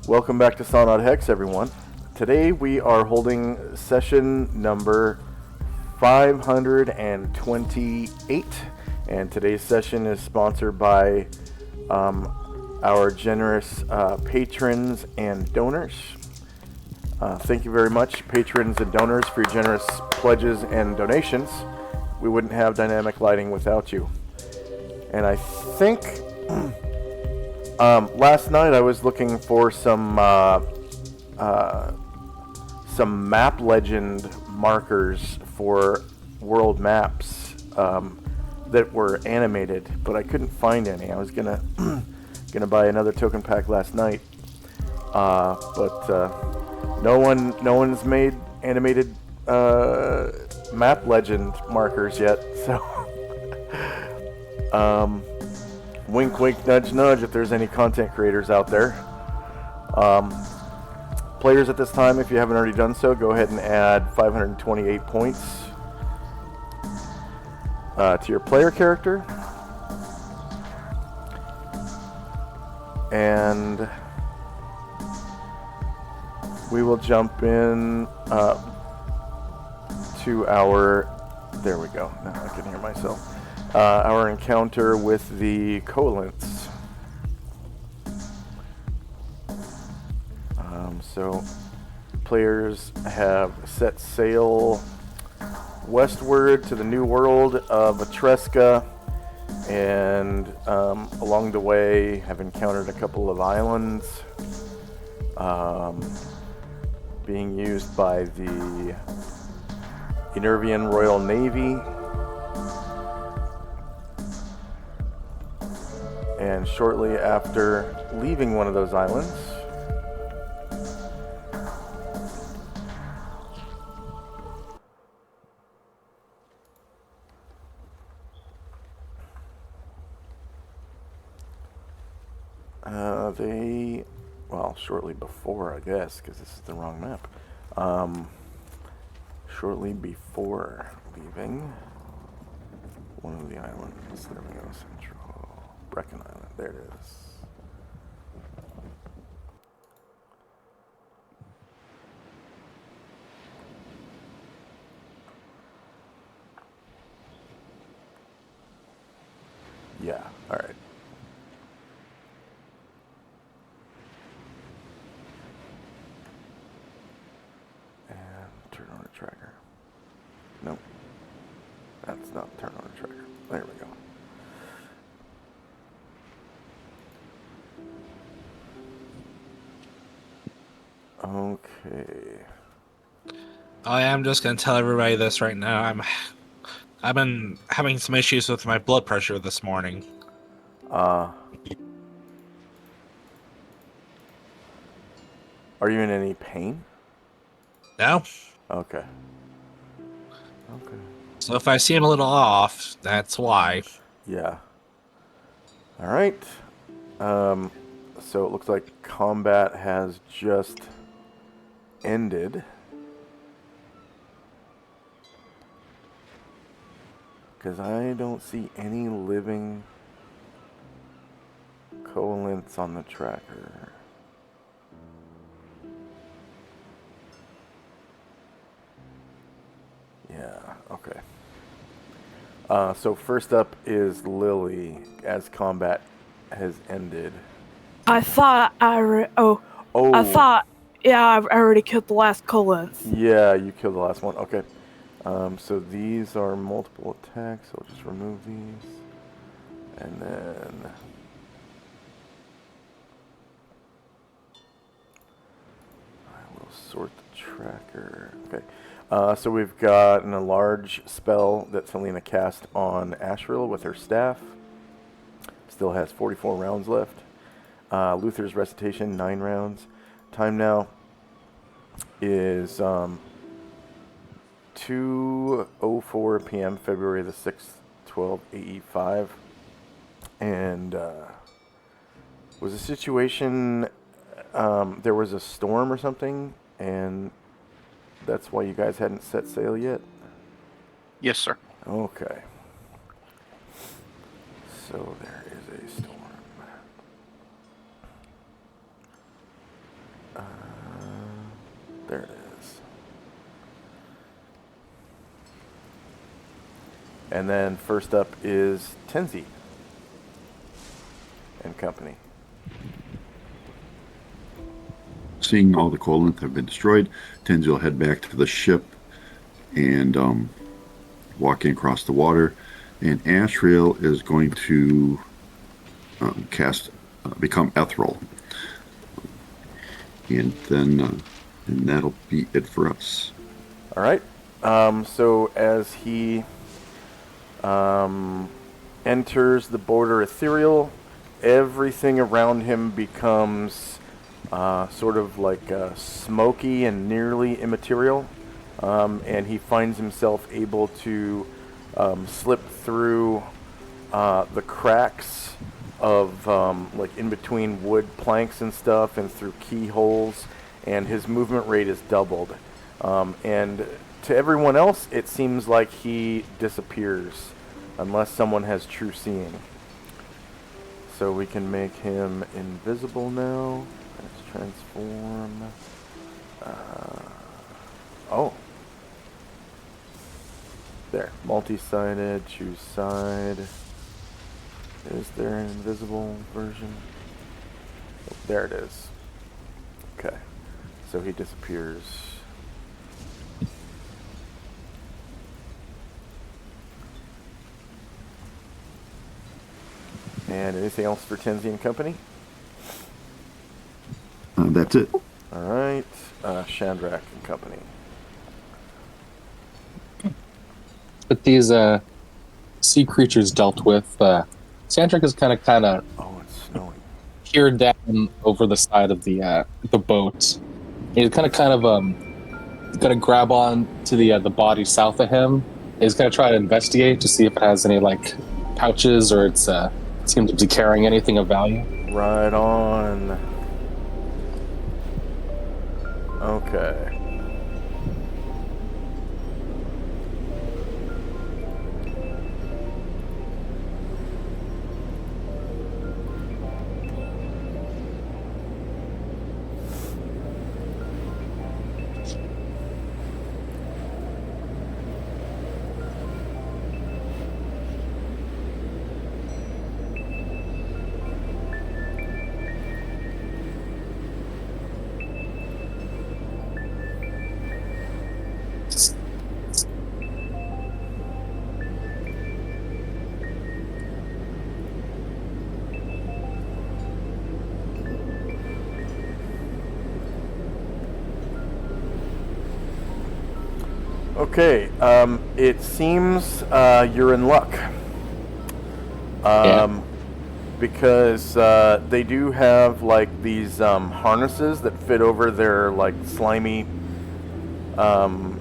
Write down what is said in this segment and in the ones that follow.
Welcome back to Solynod Hex, everyone. Today we are holding session number 528, and today's session is sponsored by our generous patrons and donors. Thank you very much, patrons and donors, for your generous pledges and donations. We wouldn't have dynamic lighting without you. And I think last night I was looking for some map legend markers for world maps that were animated, but I couldn't find any. I was gonna buy another token pack last night, but no one's made animated map legend markers yet. So wink wink nudge nudge if there's any content creators out there. Players at this time, if you haven't already done so, go ahead and add 528 points to your player character. And we will jump in to our, there we go, now I can hear myself, our encounter with the coalescence. So players have set sail westward to the new world of Atreska, and along the way have encountered a couple of islands being used by the Enervian Royal Navy. And shortly after leaving one of those islands, shortly before, I guess, because this is the wrong map. Shortly before leaving one of the islands, there we go, Central Brecken Island, there it is. Yeah, all right. Turn on a tracker. Nope. That's not turn on a tracker. There we go. Okay. I am just gonna tell everybody this right now. I've been having some issues with my blood pressure this morning. Are you in any pain? No? Okay. Okay. So if I seem a little off, that's why. Yeah. All right. So it looks like combat has just ended. Because I don't see any living coalescence on the tracker. Yeah, okay. So first up is Lily, as combat has ended. I thought I already killed the last coalescence. Yeah, you killed the last one. Okay. So these are multiple attacks. I'll just remove these. And then I will sort the tracker. Okay. So we've got a large spell that Selena cast on Ashril with her staff. Still has 44 rounds left. Luther's Recitation, 9 rounds. Time now is 2:04 p.m. February the 6th, 12:85. And was a situation, there was a storm or something, and that's why you guys hadn't set sail yet? Yes, sir. Okay. So there is a storm. And then first up is Tenzi and company. Seeing all the colons have been destroyed, Tenzi will head back to the ship and walking across the water. And Ashrael is going to become ethereal. And then and that'll be it for us. All right. So as he enters the border ethereal, everything around him becomes sort of like smoky and nearly immaterial. And he finds himself able to slip through the cracks of like in between wood planks and stuff, and through keyholes, and his movement rate is doubled. And to everyone else, it seems like he disappears, unless someone has true seeing. So we can make him invisible now. Let's transform. Oh. There. Multi-sided. Choose side. Is there an invisible version? Oh, there it is. Okay. So he disappears. And anything else for Tenzi and company? That's it. All right. Shandrak and company. But these sea creatures dealt with, Sandrak is kind of Oh, it's snowing. peered down over the side of the boat. He's kind of gonna grab on to the body south of him. He's gonna try to investigate to see if it has any like pouches or it's seems to be carrying anything of value. Right on. Okay. Okay, it seems you're in luck. Because they do have like these harnesses that fit over their like slimy, kind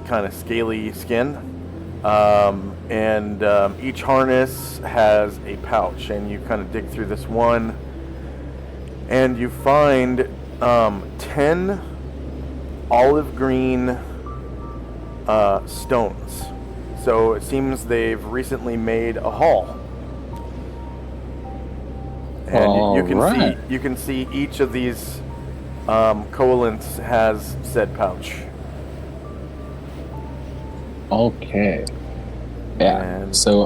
of scaly skin. And each harness has a pouch, and you kind of dig through this one, and you find 10 olive green stones. So it seems they've recently made a haul. And you can see each of these coalants has said pouch. Okay. Yeah. And So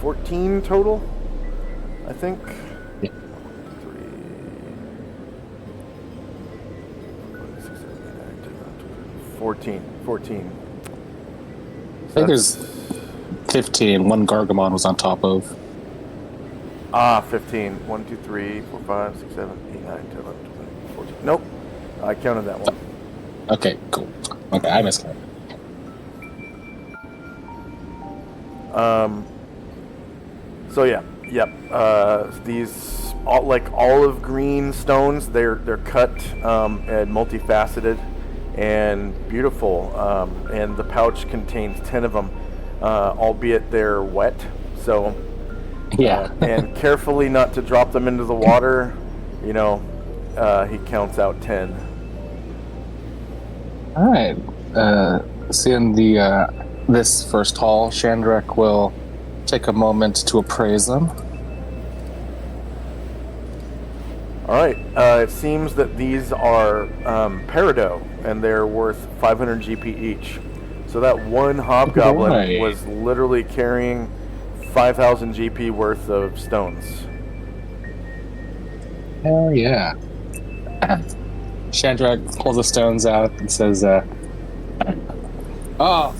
14 total, I think. Yeah. 14. I think there's 15. One Gargamon was on top of. 15. 1, 2, 3, 4, 5, 6, 7, 8, 9, 10, 11, 12, 14. Nope. I counted that one. Okay, cool. Okay, I missed it. So yeah, yep. These like olive green stones. They're cut and multifaceted and beautiful. And the pouch contains 10 of them, albeit they're wet. So Yeah. and carefully not to drop them into the water. You know, he counts out 10. All right. Seeing this first haul, Shandrak will take a moment to appraise them. All right. It seems that these are peridot, and they're worth 500 GP each. So that one hobgoblin Right. was literally carrying 5,000 GP worth of stones. Hell yeah. Shandrak pulls the stones out and says, "Oh,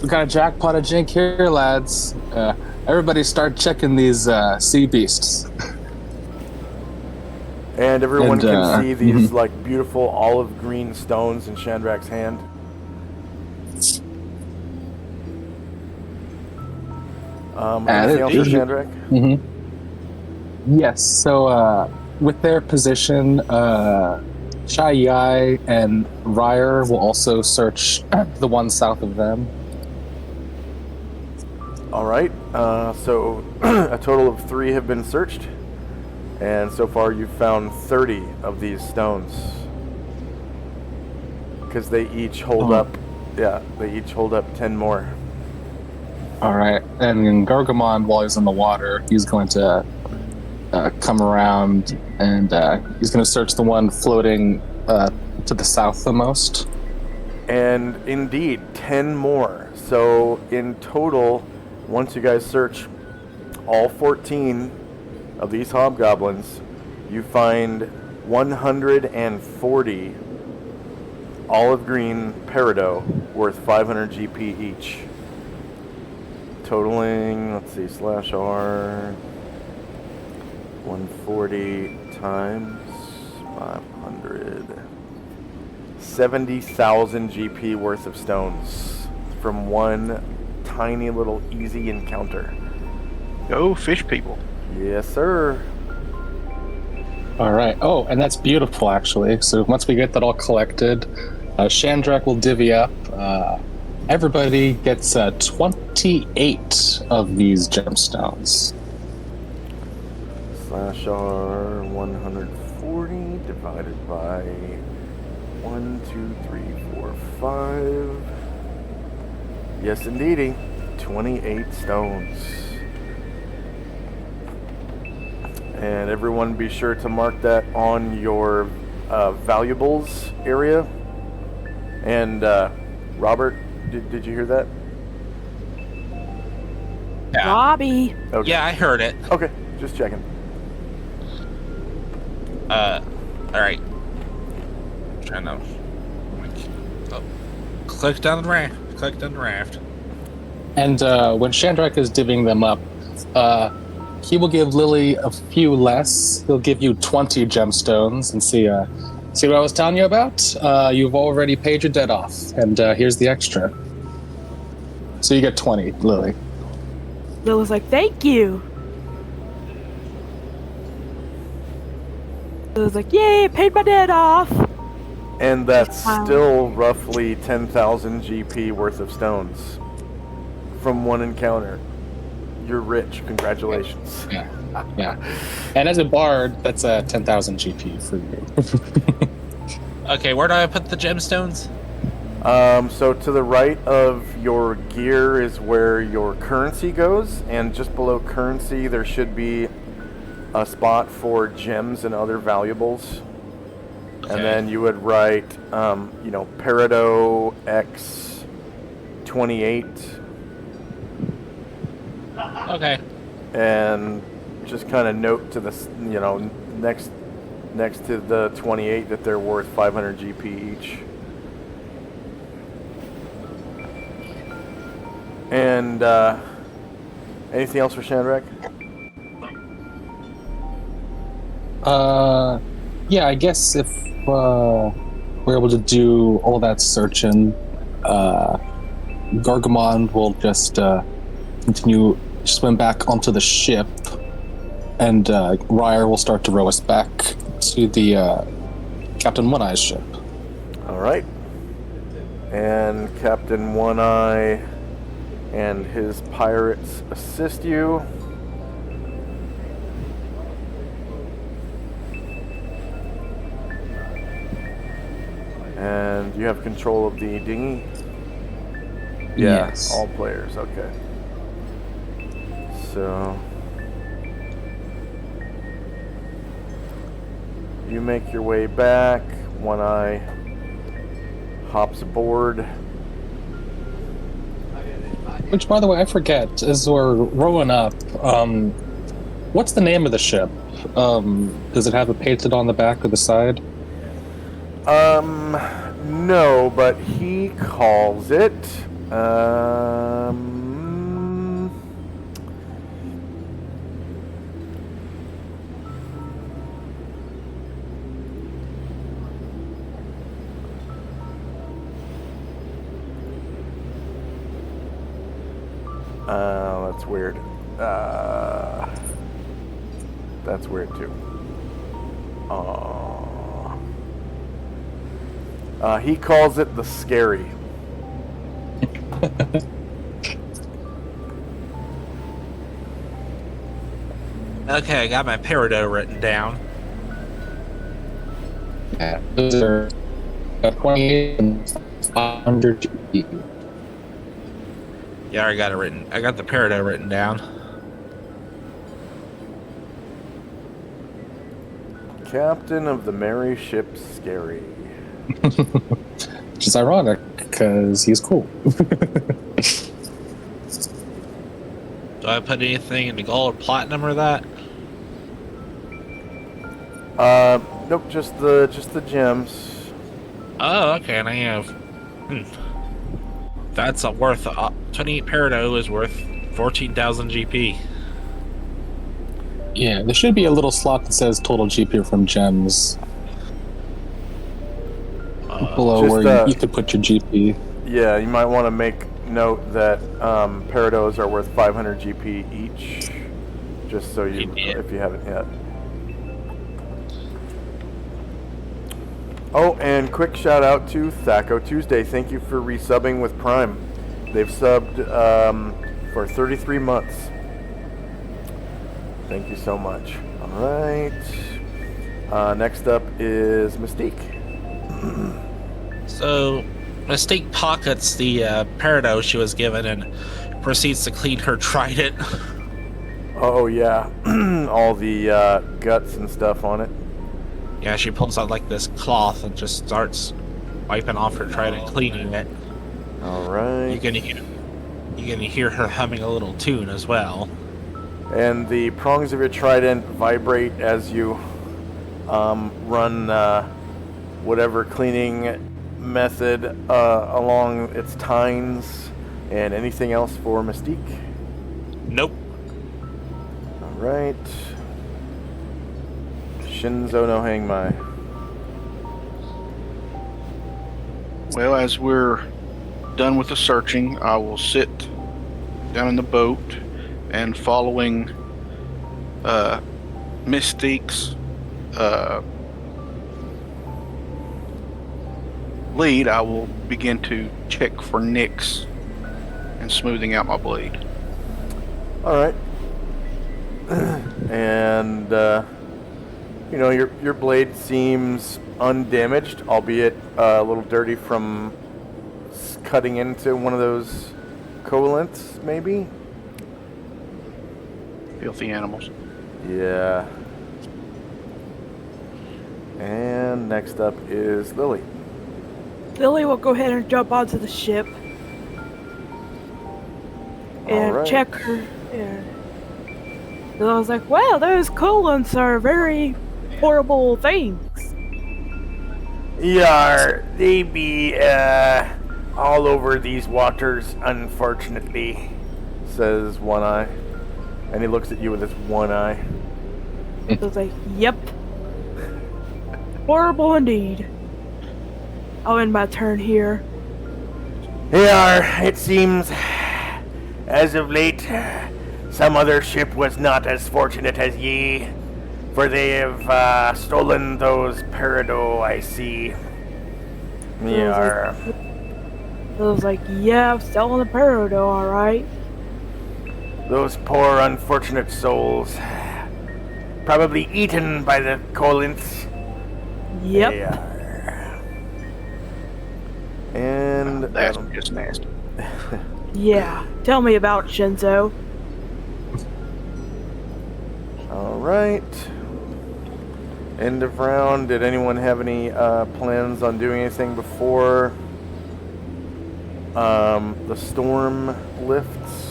we got a jackpot of jink here, lads. Everybody start checking these sea beasts." And everyone And, can see these mhm. like beautiful olive green stones in Shandrak's hand. Anything else for these- Shandrak? Mm-hmm. Yes. So, with their position, Shai Yai and Ryer will also search the one south of them. All right. So a total of 3 have been searched, and so far you've found 30 of these stones. Because they each hold up. Yeah, they each hold up 10 more. All right. And then Gargamon, while he's in the water, he's going to come around and he's going to search the one floating to the south the most. And indeed, 10 more. So in total, once you guys search all 14 of these hobgoblins, you find 140 olive green peridot worth 500 GP each. Totaling, let's see, /R 140 times 500. 70,000 GP worth of stones from one tiny little easy encounter. Go fish people. Yes, sir. All right. Oh, and that's beautiful, actually. So once we get that all collected, Shandrak will divvy up. Everybody gets 28 of these gemstones. /R 140 divided by 1, 2, 3, 4, 5. Yes, indeedy. 28 stones. And everyone be sure to mark that on your valuables area. And Robert, did you hear that? Yeah. Robbie. Okay. Yeah, I heard it. Okay, just checking. All right. Trying to. Oh. Click down the raft. Click down the raft. And when Shandrak is divvying them up, he will give Lily a few less. He'll give you 20 gemstones and see what I was telling you about? You've already paid your debt off, and here's the extra. So you get 20, Lily. Lily's like, thank you. Lily's like, yay, paid my debt off. And that's Wow. still roughly 10,000 GP worth of stones from one encounter. You're rich. Congratulations. Yeah. And as a bard, that's 10,000 GP for you. Okay, where do I put the gemstones? So to the right of your gear is where your currency goes, and just below currency there should be a spot for gems and other valuables. Okay. And then you would write, Peridot X 28, Okay. and just kind of note to the, next to the 28 that they're worth 500 GP each. And anything else for Shandrak? Yeah, I guess if we're able to do all that searching, Gargamon will just continue to swim back onto the ship, and Ryer will start to row us back to the Captain One-Eye's ship. All right. And Captain One-Eye and his pirates assist you. And you have control of the dinghy? Yeah, Yes. all players, okay. So... you make your way back. One Eye hops aboard. Which, by the way, I forget, as we're rowing up, what's the name of the ship? Does it have it painted on the back or the side? No, but he calls it, that's weird. That's weird too. He calls it the Scary. Okay, I got my peridot written down. Yeah, those are 28 and 500 GP. Yeah, I got it written. I got the peridot written down. Captain of the merry ship Scary. Which is ironic, because he's cool. Do I put anything in the gold or platinum or that? Nope, just the gems. Oh, okay, and I have... That's a worth... 28 peridot is worth 14,000 GP. Yeah, there should be a little slot that says total GP from gems. Below Just, where you could put your GP. Yeah, you might want to make note that peridots are worth 500 GP each, just so you, if you haven't yet. Oh, and quick shout out to Thaco Tuesday. Thank you for resubbing with Prime. They've subbed for 33 months. Thank you so much. All right. Next up is Mystique. So, Mystique pockets the peridot she was given and proceeds to clean her trident. Oh yeah, all the guts and stuff on it. Yeah, she pulls out like this cloth and just starts wiping off her trident, cleaning it. All right. You're gonna hear her humming a little tune as well. And the prongs of your trident vibrate as you run whatever cleaning method along its tines. And anything else for Mystique? Nope. All right. Shinzo no Hangmai. Well, as we're done with the searching, I will sit down in the boat and following Mystique's lead, I will begin to check for nicks and smoothing out my blade. All right. And you know, your blade seems undamaged, albeit a little dirty from cutting into one of those covalents, maybe. Filthy animals. Yeah. And next up is Lily. Lily will go ahead and jump onto the ship and Alright. check her. And I was like, wow, those colons are very horrible things. Yeah, they be all over these waters, unfortunately, says One Eye. And he looks at you with his one eye. I was like, yep. Horrible indeed. I'll end my turn here. They are, it seems, as of late, some other ship was not as fortunate as ye, for they have stolen those peridot, I see. Yeah. I was like, yeah, I'm selling the peridot, alright. Those poor unfortunate souls, probably eaten by the colons. Yep. They are. And That's just nasty. Yeah. Tell me about it, Shinzo. all right. End of round. Did anyone have any plans on doing anything before the storm lifts?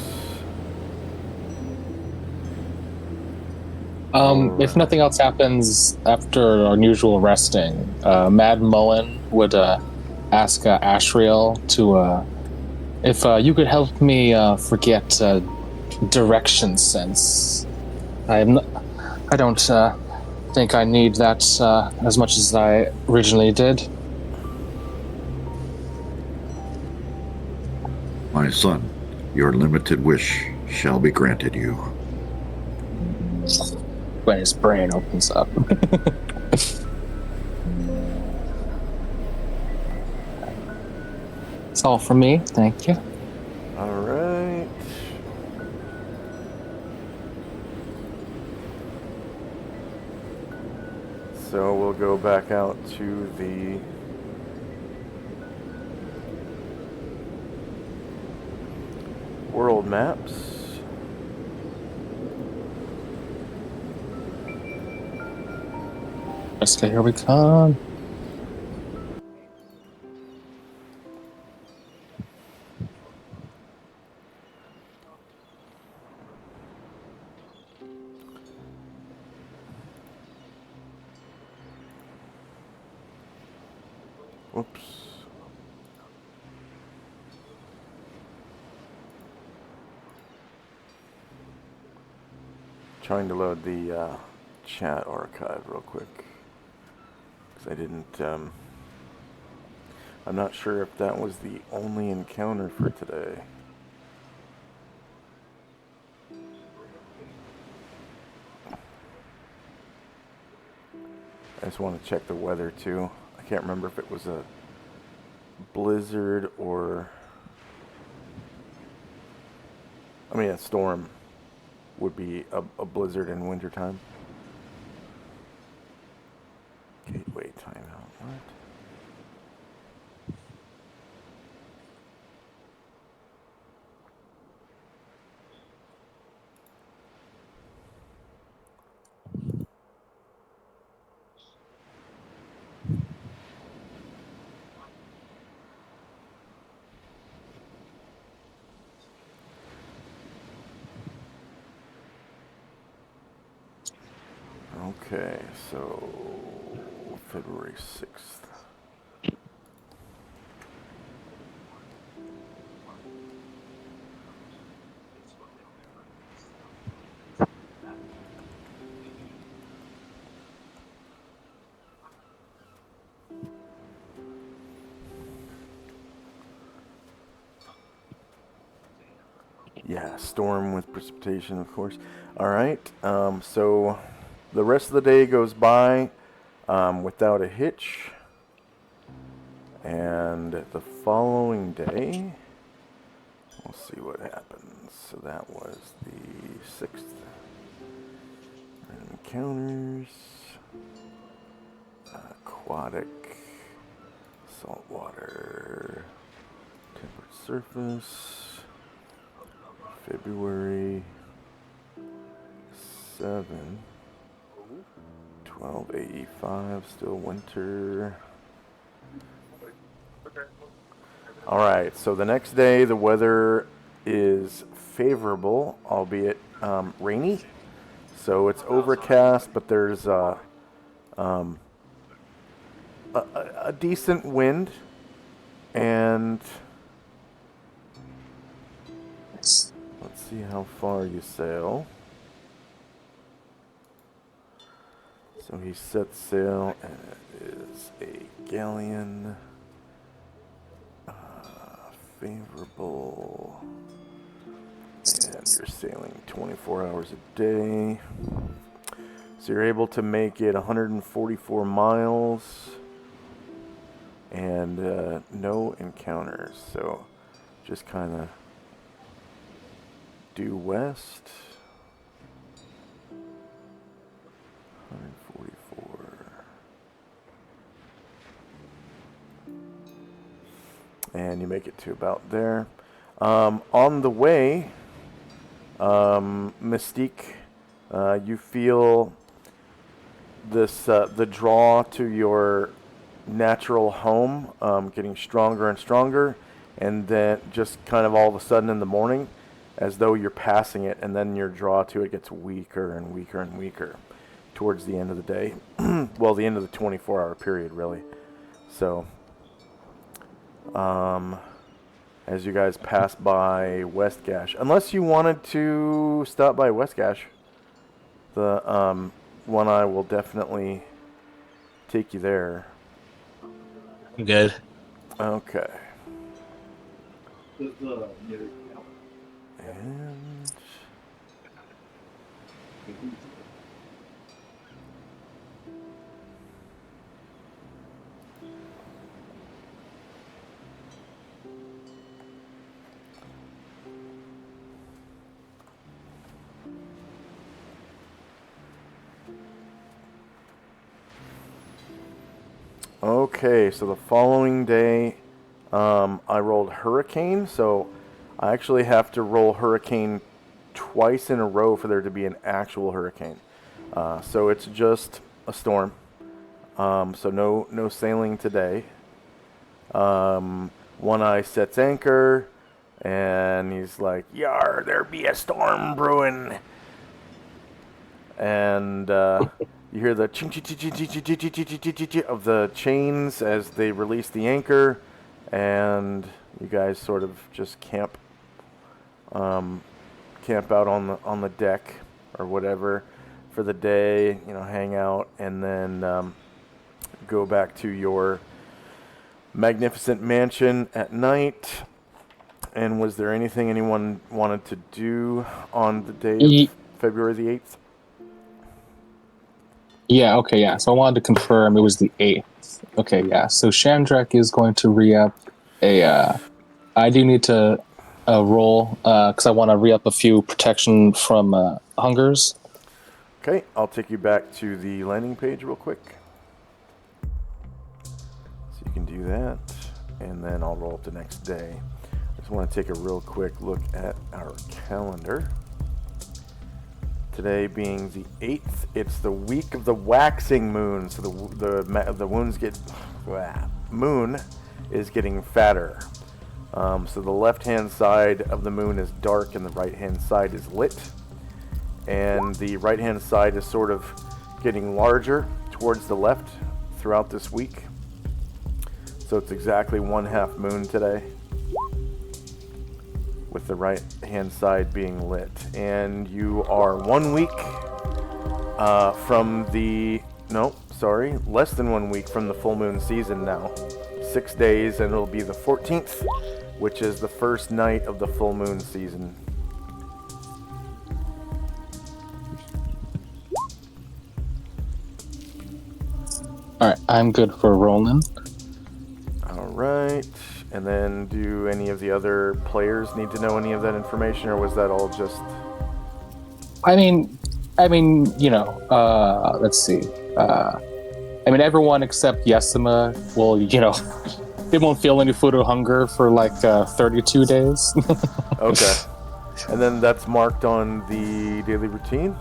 If nothing else happens after our usual resting, Mad Mullen would ask Ashriel to, if you could help me forget direction sense. I don't think I need that as much as I originally did. My son, your limited wish shall be granted you. When his brain opens up. That's all from me. Thank you. All right. So we'll go back out to the world maps. Okay, here we come. Whoops. Trying to load the chat archive real quick. Because I didn't, I'm not sure if that was the only encounter for today. I just want to check the weather too. I can't remember if it was a blizzard or... I mean, a storm would be a blizzard in wintertime. Gateway timeout. What? Okay, so February 6th. Yeah, storm with precipitation, of course. All right, so the rest of the day goes by without a hitch. And the following day, we'll see what happens. So that was the 6th. Encounters, aquatic, saltwater, temperate surface, February 7, 1285, still winter. Alright, so the next day the weather is favorable, albeit rainy. So it's overcast, but there's a decent wind, and let's see how far you sail. So he sets sail, and it is a galleon. Favorable, and you're sailing 24 hours a day. So you're able to make it 144 miles and no encounters. So just kind of due west. 144. And you make it to about there. On the way, Mystique, you feel the draw to your natural home getting stronger and stronger, and then just kind of all of a sudden in the morning, as though you're passing it, and then your draw to it gets weaker and weaker and weaker towards the end of the day. Well, the end of the 24-hour period, really. So, as you guys pass by West Gash, unless you wanted to stop by West Gash, the one eye will definitely take you there. I'm good. Okay. And okay, so the following day, I rolled Hurricane, so I actually have to roll Hurricane twice in a row for there to be an actual hurricane. So it's just a storm. So no sailing today. One Eye sets anchor, and he's like, "Yar, there be a storm brewing." And you hear the ching ching ching ching ching ching ching ching ching ching of the chains as they release the anchor, and you guys sort of just camp out on the deck or whatever for the day. You know, hang out, and then go back to your magnificent mansion at night. And was there anything anyone wanted to do on the day of February the 8th? Yeah, okay, yeah. So I wanted to confirm it was the 8th. Okay, yeah. So Shandrak is going to re-up a... I do need to roll, because I want to re-up a few protection from hungers. Okay, I'll take you back to the landing page real quick. So you can do that, and then I'll roll up the next day. I just want to take a real quick look at our calendar. Today being the 8th, it's the week of the waxing moon, so the moon is getting fatter. So the left-hand side of the moon is dark and the right-hand side is lit. And the right-hand side is sort of getting larger towards the left throughout this week. So it's exactly 1/2 moon today, with the right-hand side being lit. And you are 1 week from the... No, sorry, less than 1 week from the full moon season now. 6 days, and it'll be the 14th, which is the first night of the full moon season. Alright, I'm good for rolling. Alright. And then do any of the other players need to know any of that information, or was that all just... I mean, you know, let's see. I mean, everyone except Yesima will, you know, they won't feel any food or hunger for like 32 days. Okay. And then that's marked on the daily routine?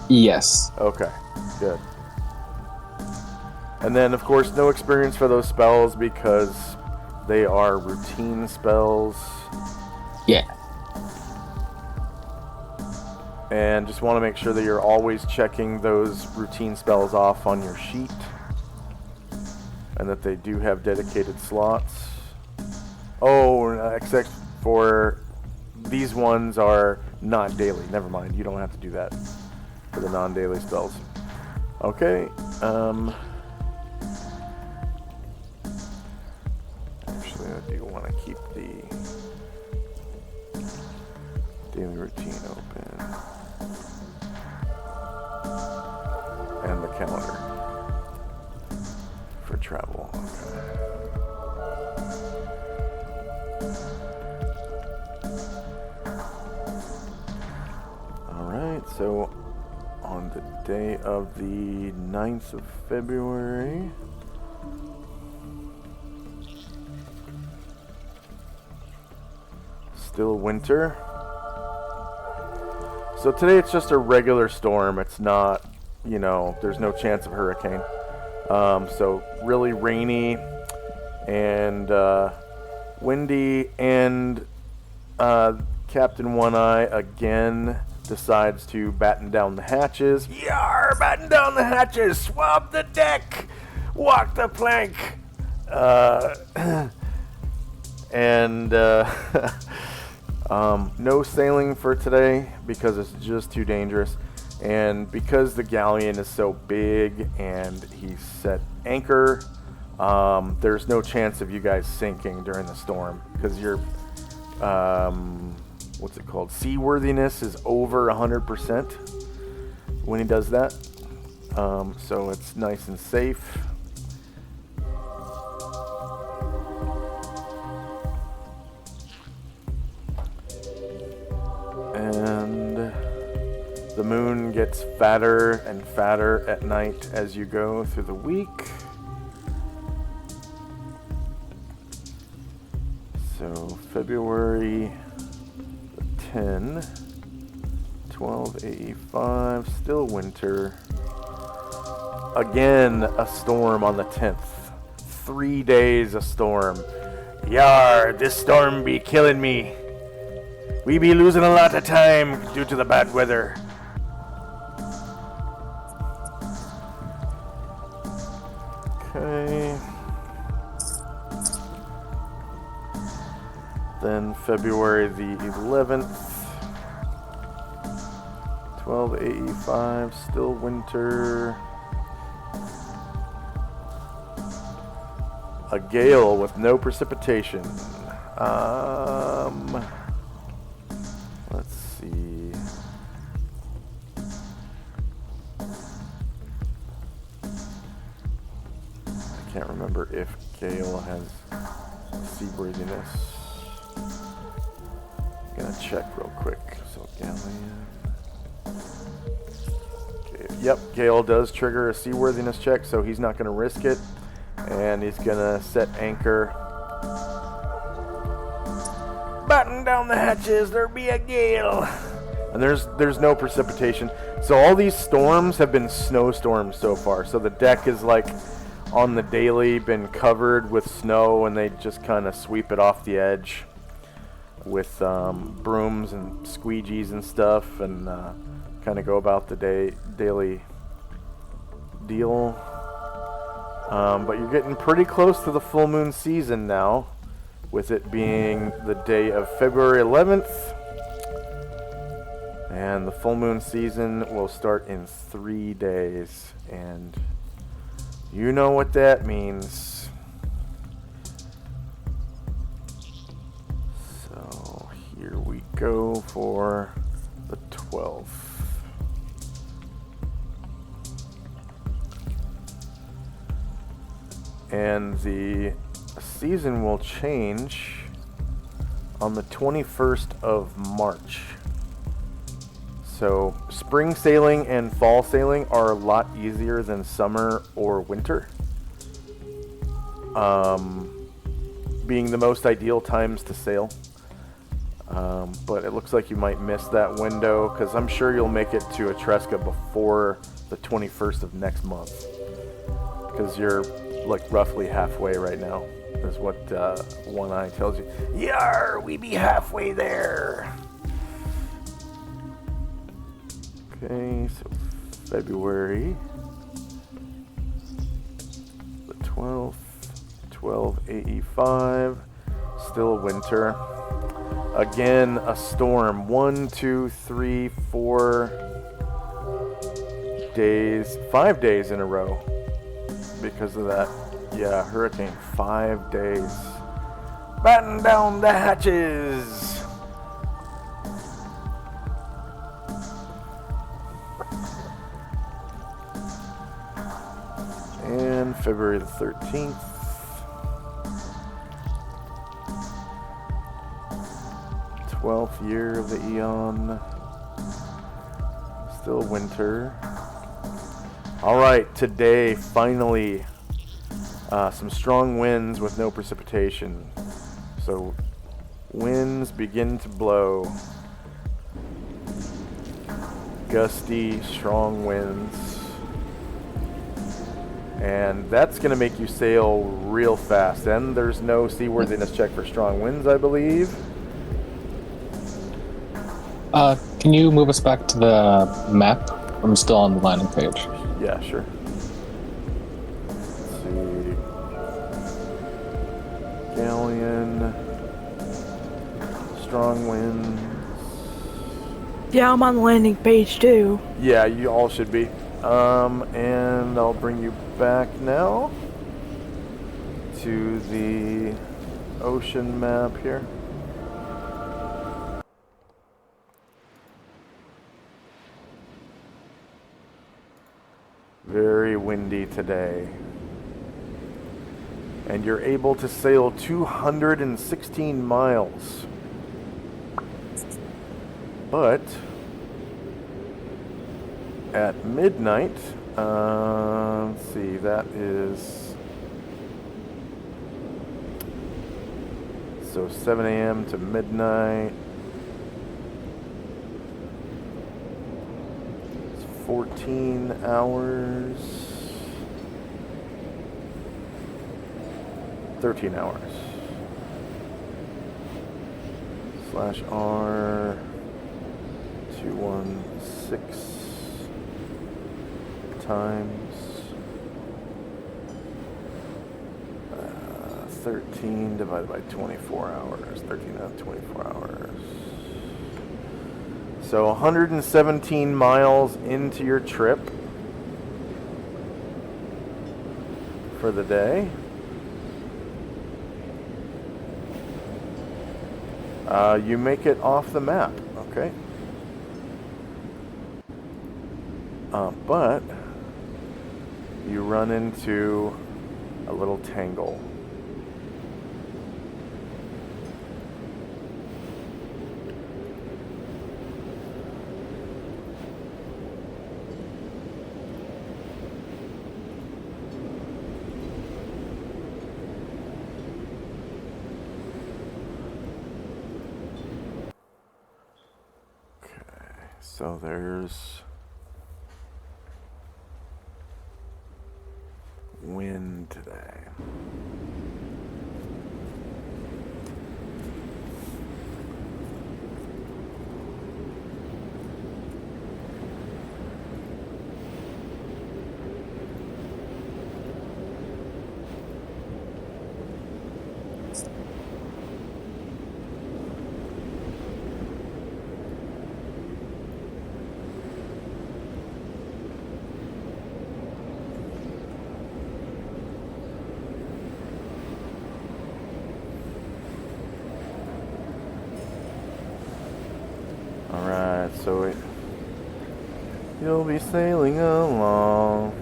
Yes. Okay, good. And then, of course, no experience for those spells because they are routine spells. Yeah. And just want to make sure that you're always checking those routine spells off on your sheet. And that they do have dedicated slots. Oh, except for these ones are not daily. Never mind, you don't have to do that for the non-daily spells. Okay, actually I do want to keep the daily routine open. And the calendar for travel. Alright, so on the day of the 9th of February, still winter. So today it's just a regular storm. It's not you know, there's no chance of hurricane. So really rainy and windy, and Captain One Eye again decides to batten down the hatches. Yar! Batten down the hatches! Swab the deck! Walk the plank! And no sailing for today because it's just too dangerous. And because the galleon is so big and he's set anchor, there's no chance of you guys sinking during the storm because your what's it called? Seaworthiness is over 100% when he does that. So it's nice and safe. And the moon gets fatter and fatter at night as you go through the week. So February 10, 1285, still winter. Again, a storm on the 10th. 3 days a storm. Yar, this storm be killing me. We be losing a lot of time due to the bad weather. Okay. Then February the 11th. 1285, still winter. A gale with no precipitation. Let's see. I can't remember if gale has seaworthiness. I'm gonna check real quick. So galleon. Okay. Yep, gale does trigger a seaworthiness check, so he's not gonna risk it. And he's gonna set anchor. Batten down the hatches, there be a gale. And there's no precipitation. So all these storms have been snowstorms so far. So the deck is like on the daily been covered with snow, and they just kind of sweep it off the edge with brooms and squeegees and stuff, and kind of go about the daily deal. But you're getting pretty close to the full moon season now, with it being the day of February 11th. And the full moon season will start in 3 days. And you know what that means. So here we go for the 12th. And the season will change on the 21st of March. So spring sailing and fall sailing are a lot easier than summer or winter, being the most ideal times to sail. But it looks like you might miss that window, because I'm sure you'll make it to Etreska before the 21st of next month, because you're like roughly halfway right now, is what One Eye tells you. Yar, we be halfway there. Okay, so February the 12th, 1285, still winter. Again, a storm. 1, 2, 3, 4 days, 5 days in a row. Because of that, yeah, hurricane. 5 days. Batten down the hatches. And February the 13th. Twelfth year of the Eon. Still winter. Alright, today, finally, some strong winds with no precipitation. So, winds begin to blow. Gusty, strong winds. And that's going to make you sail real fast. And there's no seaworthiness check for strong winds, I believe. Can you move us back to the map? I'm still on the landing page. Yeah, sure. Let's see. Galleon. Strong winds. Yeah, I'm on the landing page too. Yeah, you all should be. And I'll bring you back now to the ocean map here. Very windy today. And you're able to sail 216 miles. But at midnight, let's see, that is, so 7 a.m. to midnight, it's 14 hours, 13 hours, /R 216 times 13 divided by 24 hours. 13 out of 24 hours. So 117 miles into your trip for the day. You make it off the map, okay? But you run into a little tangle. Okay, so there's wind today. Alright, so you'll be sailing along.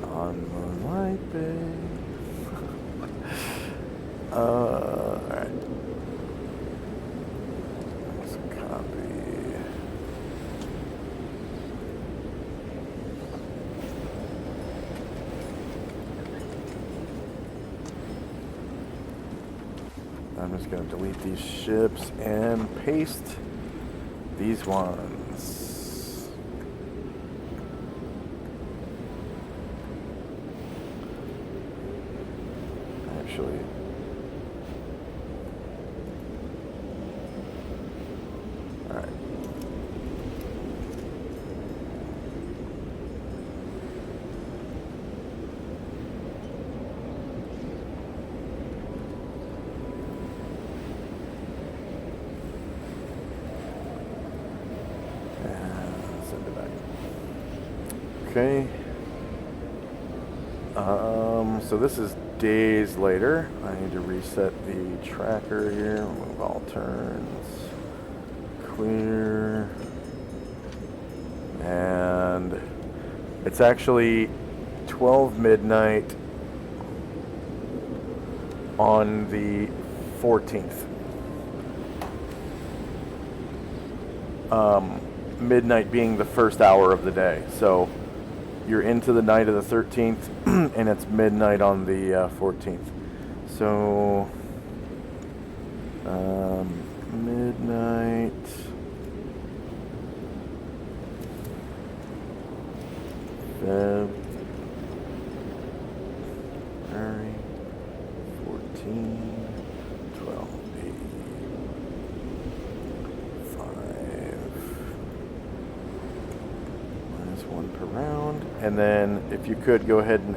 On Moonlight Bay. Alright. Let's copy. I'm just going to delete these ships and paste these ones. Actually, all right. Send it back. Okay. So this is days later. I need to reset the tracker here. Remove all turns. Clear. And it's actually 12 midnight on the 14th. Midnight being the first hour of the day. So you're into the night of the 13th and it's midnight on the 14th. So Midnight. February 14, 12, 8, 5. Minus 1 per round. And then if you could go ahead and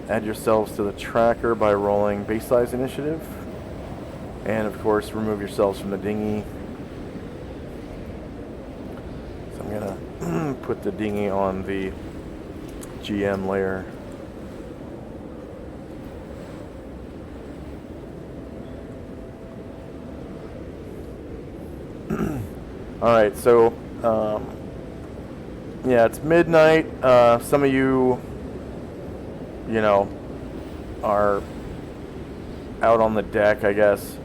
add yourselves to the tracker by rolling base size initiative. And of course, remove yourselves from the dinghy. So I'm gonna put the dinghy on the GM layer. All right, so yeah, it's midnight. Some of you, you know, are out on the deck, I guess.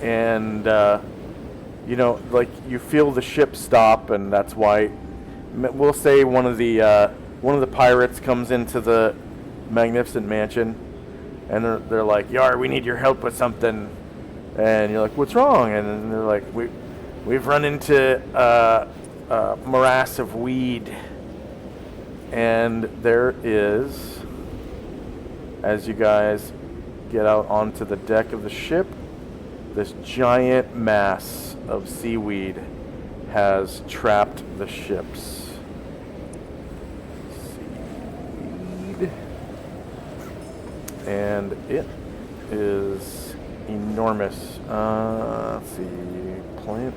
And you know, like you feel the ship stop, and that's why we'll say one of the pirates comes into the magnificent mansion, and they're like, "Yar, we need your help with something." And you're like, "What's wrong?" And they're like, "We've run into a morass of weed." And there is, as you guys get out onto the deck of the ship, this giant mass of seaweed has trapped the ships. Seaweed. And it is enormous. Let's see, plant.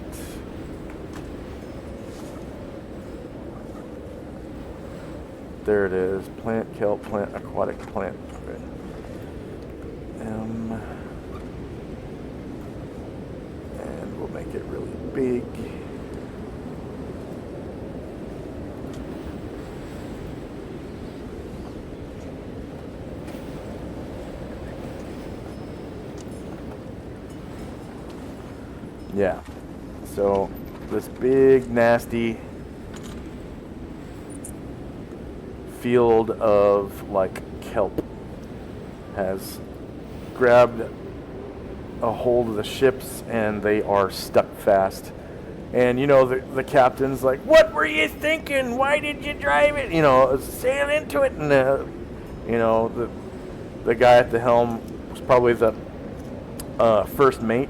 There it is. Plant, kelp, plant, aquatic, plant. Okay. And we'll make it really big. Yeah. So this big, nasty field of like kelp has grabbed a hold of the ships, and they are stuck fast. And you know, the captain's like, "What were you thinking? Why did you drive it? You know, sail into it." And you know, the guy at the helm was probably the first mate.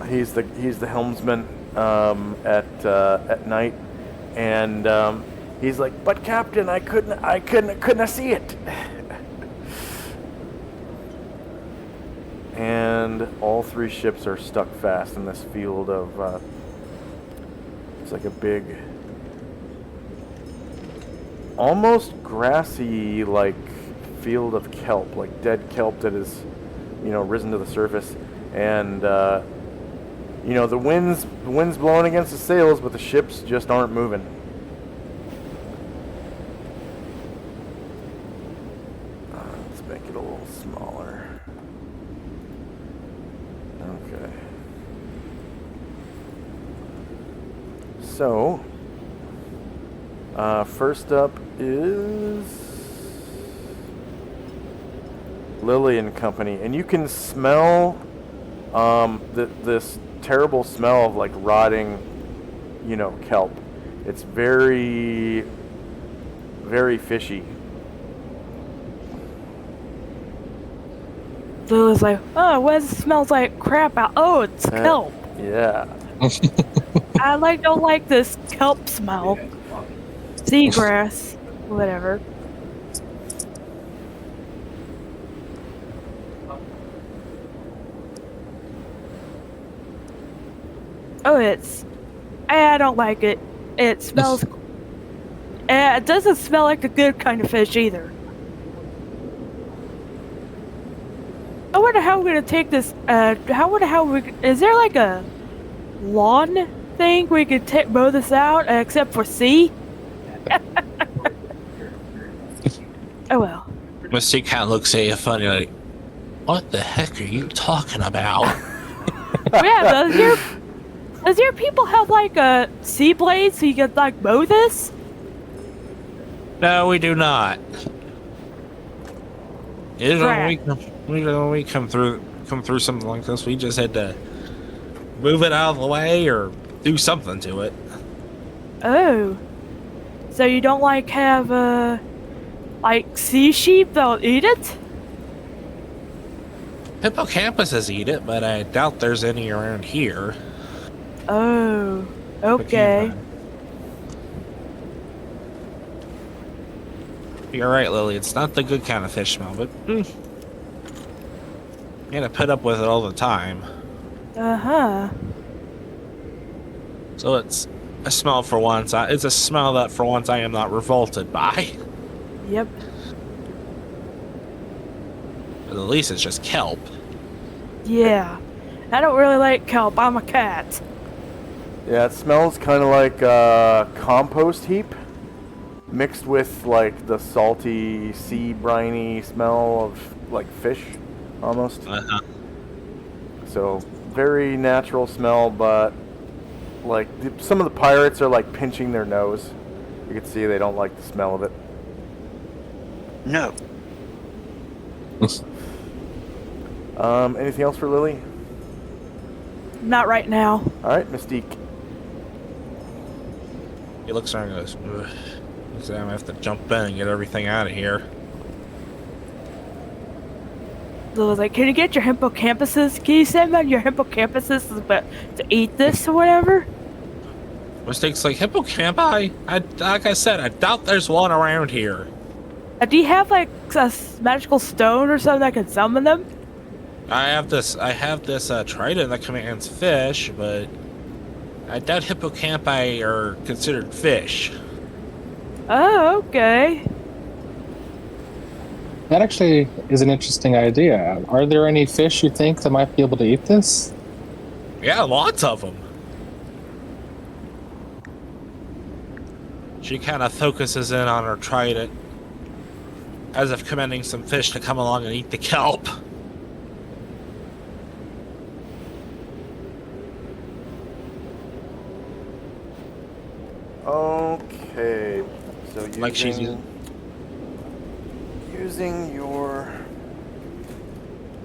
He's the helmsman at night, and he's like, "But Captain, I couldn't see it." And all three ships are stuck fast in this field of it's like a big, almost grassy like field of kelp, like dead kelp that is, you know, risen to the surface. And you know, the wind's blowing against the sails, but the ships just aren't moving. Let's make it a little smaller. Okay. So, first up is Lily and Company, and you can smell this terrible smell of like rotting, you know, kelp. It's very, very fishy. Lily's like, "Oh, what smells like crap out? Oh, it's kelp." Yeah. I don't like this kelp smell. Seagrass, whatever. Oh, I don't like it. It smells. It doesn't smell like a good kind of fish either. I wonder how we're gonna take this. Is there like a lawn thing we could mow this out, except for sea? Oh well. Mystic Cat looks at you funny, like, "What the heck are you talking about?" Yeah, does your people have like a sea blade so you can like mow this? No, we do not. Usually Crap. when we come through something like this, we just had to move it out of the way or do something to it. Oh. So you don't like have like sea sheep that'll eat it? Hippocampuses eat it, but I doubt there's any around here. Oh. Okay. You're right, Lily. It's not the good kind of fish smell, but you gotta put up with it all the time. Uh-huh. So it's a smell for once. It's a smell that for once I am not revolted by. Yep. But at least it's just kelp. Yeah. I don't really like kelp. I'm a cat. Yeah, it smells kind of like a compost heap mixed with like the salty sea briny smell of like fish almost. Uh-huh. So very natural smell, but like some of the pirates are like pinching their nose. You can see they don't like the smell of it. No. Anything else for Lily? Not right now. All right, Mystique. He looks around and goes, "Ugh. Looks like I'm gonna have to jump in and get everything out of here." Lily's like, can you get your hippocampuses? Can you send out your hippocampus to eat this or whatever? Mistakes like hippocampi. Like I said, I doubt there's one around here. Do you have like a magical stone or something that can summon them? I have this trident that commands fish, but I doubt hippocampi are considered fish. Oh, okay. That actually is an interesting idea. Are there any fish you think that might be able to eat this? Yeah, lots of them. She kind of focuses in on her trident, as if commanding some fish to come along and eat the kelp. Okay, so Like she's using your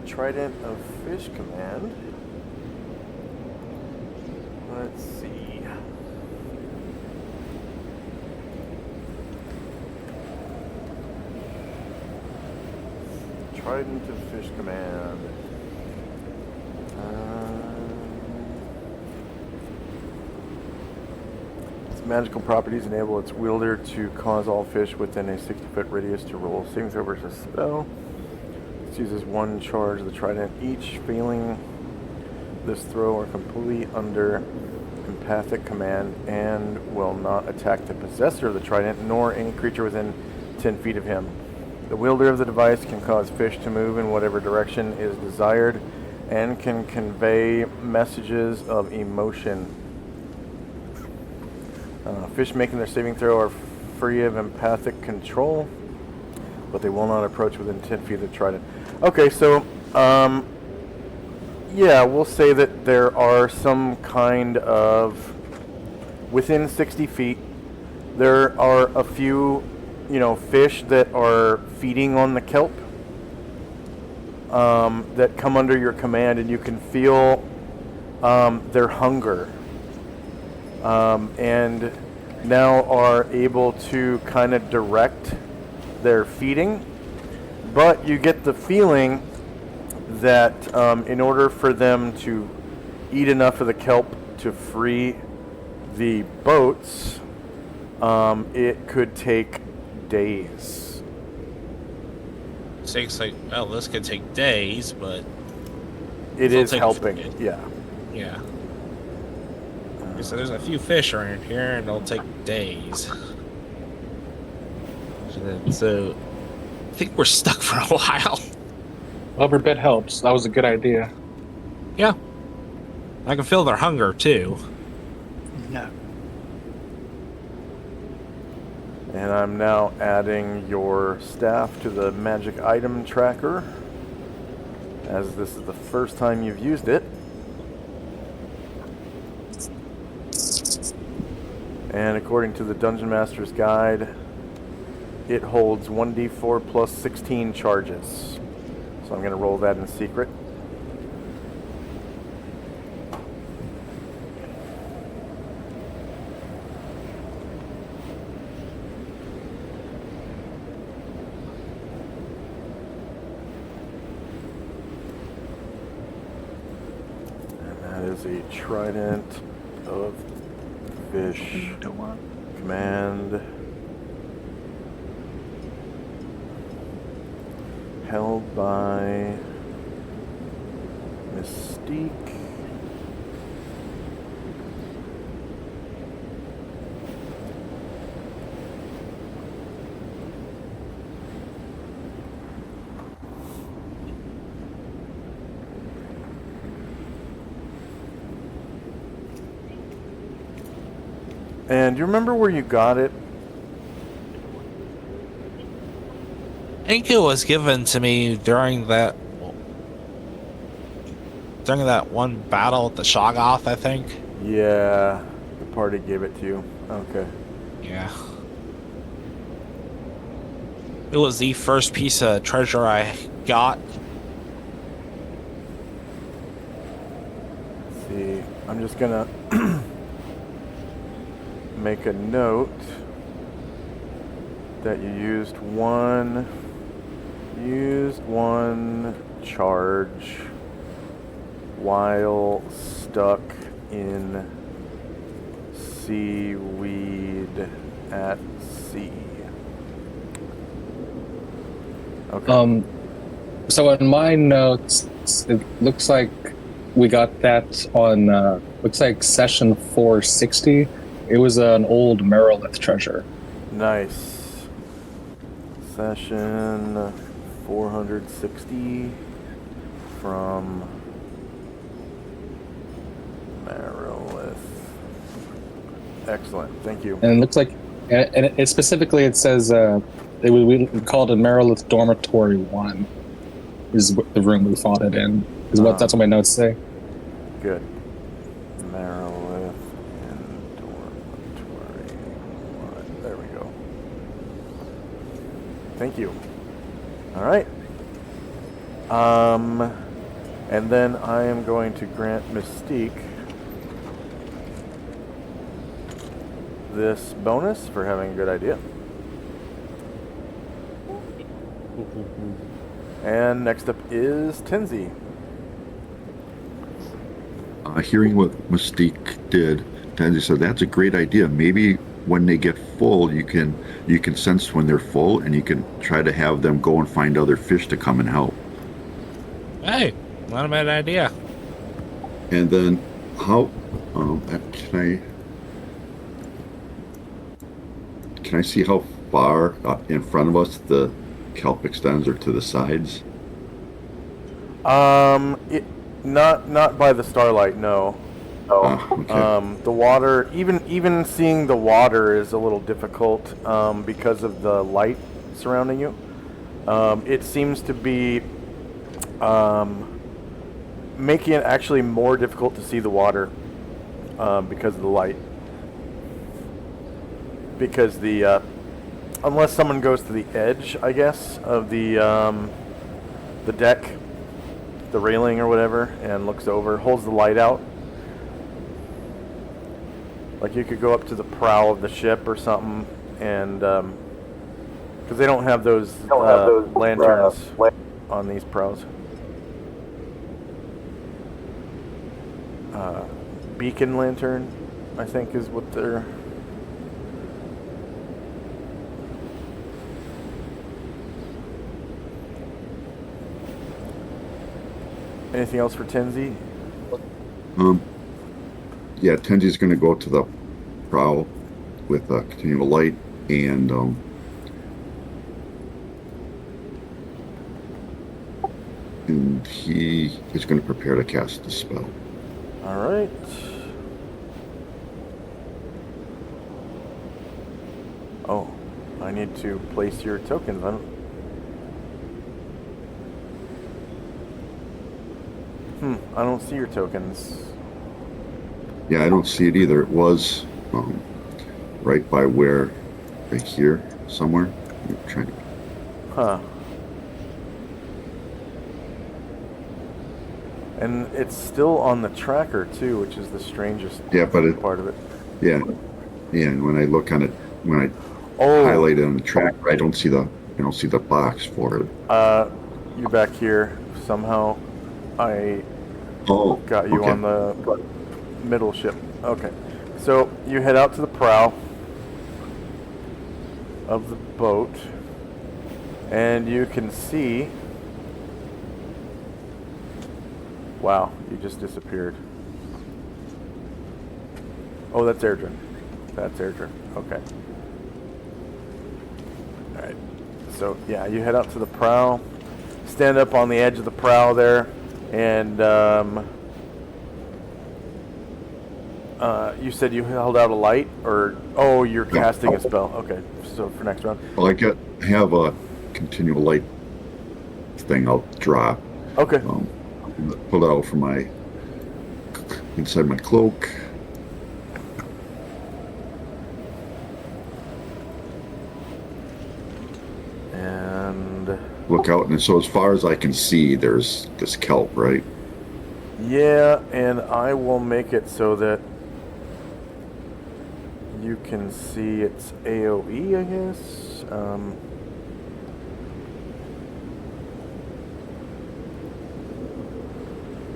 Trident of Fish command. Let's see. Trident of Fish command. Magical properties enable its wielder to cause all fish within a 60-foot radius to roll saving throw versus spell. It uses one charge of the trident each. Failing this throw are completely under empathic command and will not attack the possessor of the trident nor any creature within 10 feet of him. The wielder of the device can cause fish to move in whatever direction is desired and can convey messages of emotion. Fish making their saving throw are free of empathic control, but they will not approach within 10 feet of the trident. Okay, so, yeah, we'll say that there are some kind of, within 60 feet, there are a few, fish that are feeding on the kelp that come under your command, and you can feel their hunger. And now are able to kind of direct their feeding, but you get the feeling that in order for them to eat enough of the kelp to free the boats, it could take days. It's like, well, this could take days, but It it'll is take- helping, yeah. Yeah. So there's a few fish around here, and it'll take days. So I think we're stuck for a while. Rubber bed helps. That was a good idea. Yeah. I can feel their hunger too. No. And I'm now adding your staff to the magic item tracker, as this is the first time you've used it. And according to the Dungeon Master's Guide, it holds 1d4 plus 16 charges. So I'm going to roll that in secret. And that is a trident of fish. Command. Held by Mystique. And do you remember where you got it? I think it was given to me during that one battle at the Shoggoth, I think. Yeah, the party gave it to you. Okay. Yeah. It was the first piece of treasure I got. Let's see, I'm just gonna make a note that you used one charge while stuck in seaweed at sea. Okay. So in my notes, it looks like we got that on looks like session 460. It was an old Merilith treasure. Nice. Session 460 from Merilith. Excellent. Thank you. And it looks like, and it specifically it says we called it Merilith Dormitory 1 is the room we fought it in. That's what my notes say. Good. Merilith and Dormitory 1. There we go. Thank you. All right. And then I am going to grant Mystique this bonus for having a good idea. And next up is Tenzi. Hearing what Mystique did, Tansy said, that's a great idea. Maybe when they get full, you can sense when they're full, and you can try to have them go and find other fish to come and help. Hey, not a bad idea. And then how can I see how far in front of us the kelp extends, or to the sides? Not by the starlight, no. Okay. The water, even seeing the water is a little difficult because of the light surrounding you. It seems to be making it actually more difficult to see the water because of the light. Because unless someone goes to the edge, I guess, of the deck, the railing or whatever, and looks over, holds the light out. Like you could go up to the prow of the ship or something, and because they don't have those lanterns on these prows. Beacon lantern, I think, is what they're. Anything else for Tenzi? Yeah, Tenji's going to go to the prow with continual light, and he is going to prepare to cast the spell. All right. Oh, I need to place your tokens. I don't see your tokens. Yeah, I don't see it either. It was right by where, right here somewhere. I'm trying to... Huh. And it's still on the tracker too, which is the strangest part of it. Yeah, and when I look on it, when I highlight it on the tracker, I don't see the box for it. You're back here somehow. I got you on the middle ship. Okay, so you head out to the prow of the boat, and you can see. Wow, you just disappeared. Oh, that's Airdrin. That's Airdrin. Okay. Alright. So, yeah, you head out to the prow. Stand up on the edge of the prow there. And, you said you held out a light? Or, oh, you're casting a spell. Okay, so for next round. Well, I have a continual light thing I'll drop. Okay. Pull it out from inside my cloak. And look out, and so as far as I can see, there's this kelp, right? Yeah, and I will make it so that you can see its AoE, I guess.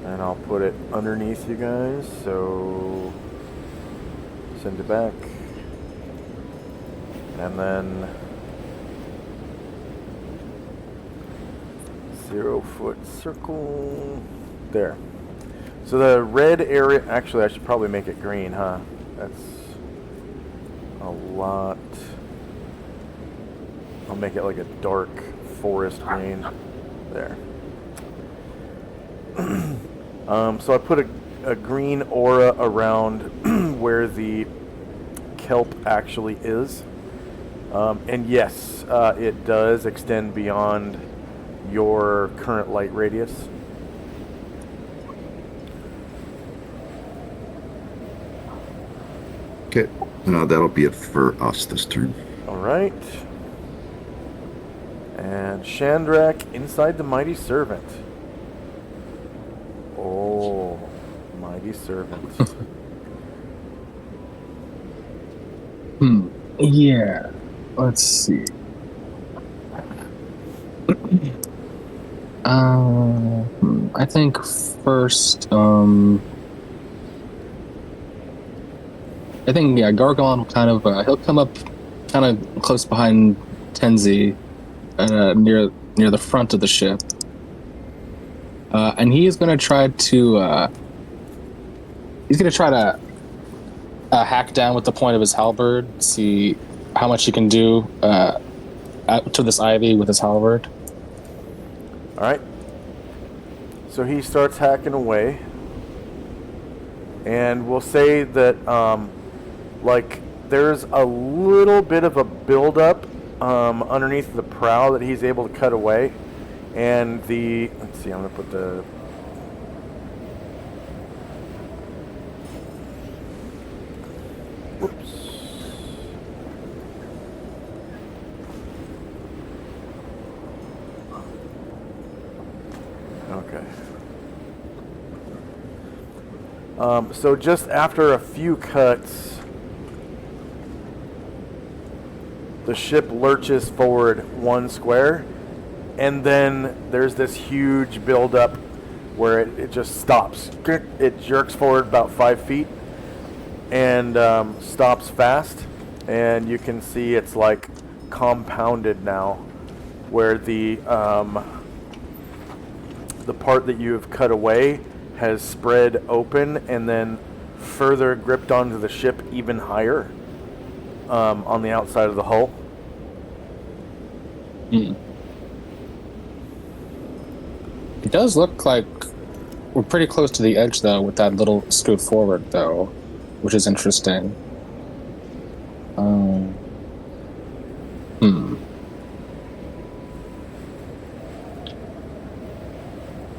And I'll put it underneath you guys, so send it back. And then 0-foot circle. There. So the red area, actually I should probably make it green, huh? That's a lot. I'll make it like a dark forest green. There. So I put a green aura around where the kelp actually is. And yes, it does extend beyond your current light radius. Okay, that'll be it for us this turn. All right. And Shandrak inside the Mighty Servant. Oh, Mighty Servant. Yeah. Let's see. I think first, Gargon will kind of he'll come up kind of close behind Tenzi, near the front of the ship, and he's gonna try to hack down with the point of his halberd, see how much he can do to this ivy with his halberd. All right. So he starts hacking away, and we'll say that like there's a little bit of a buildup underneath the prow that he's able to cut away, and let's see, I'm gonna put the whoops. Okay. So just after a few cuts, the ship lurches forward 1 square, and then there's this huge buildup where it just stops. It jerks forward about 5 feet and stops fast, and you can see it's like compounded now, where the part that you have cut away has spread open and then further gripped onto the ship even higher on the outside of the hull. It does look like we're pretty close to the edge, though, with that little scoot forward, though, which is interesting.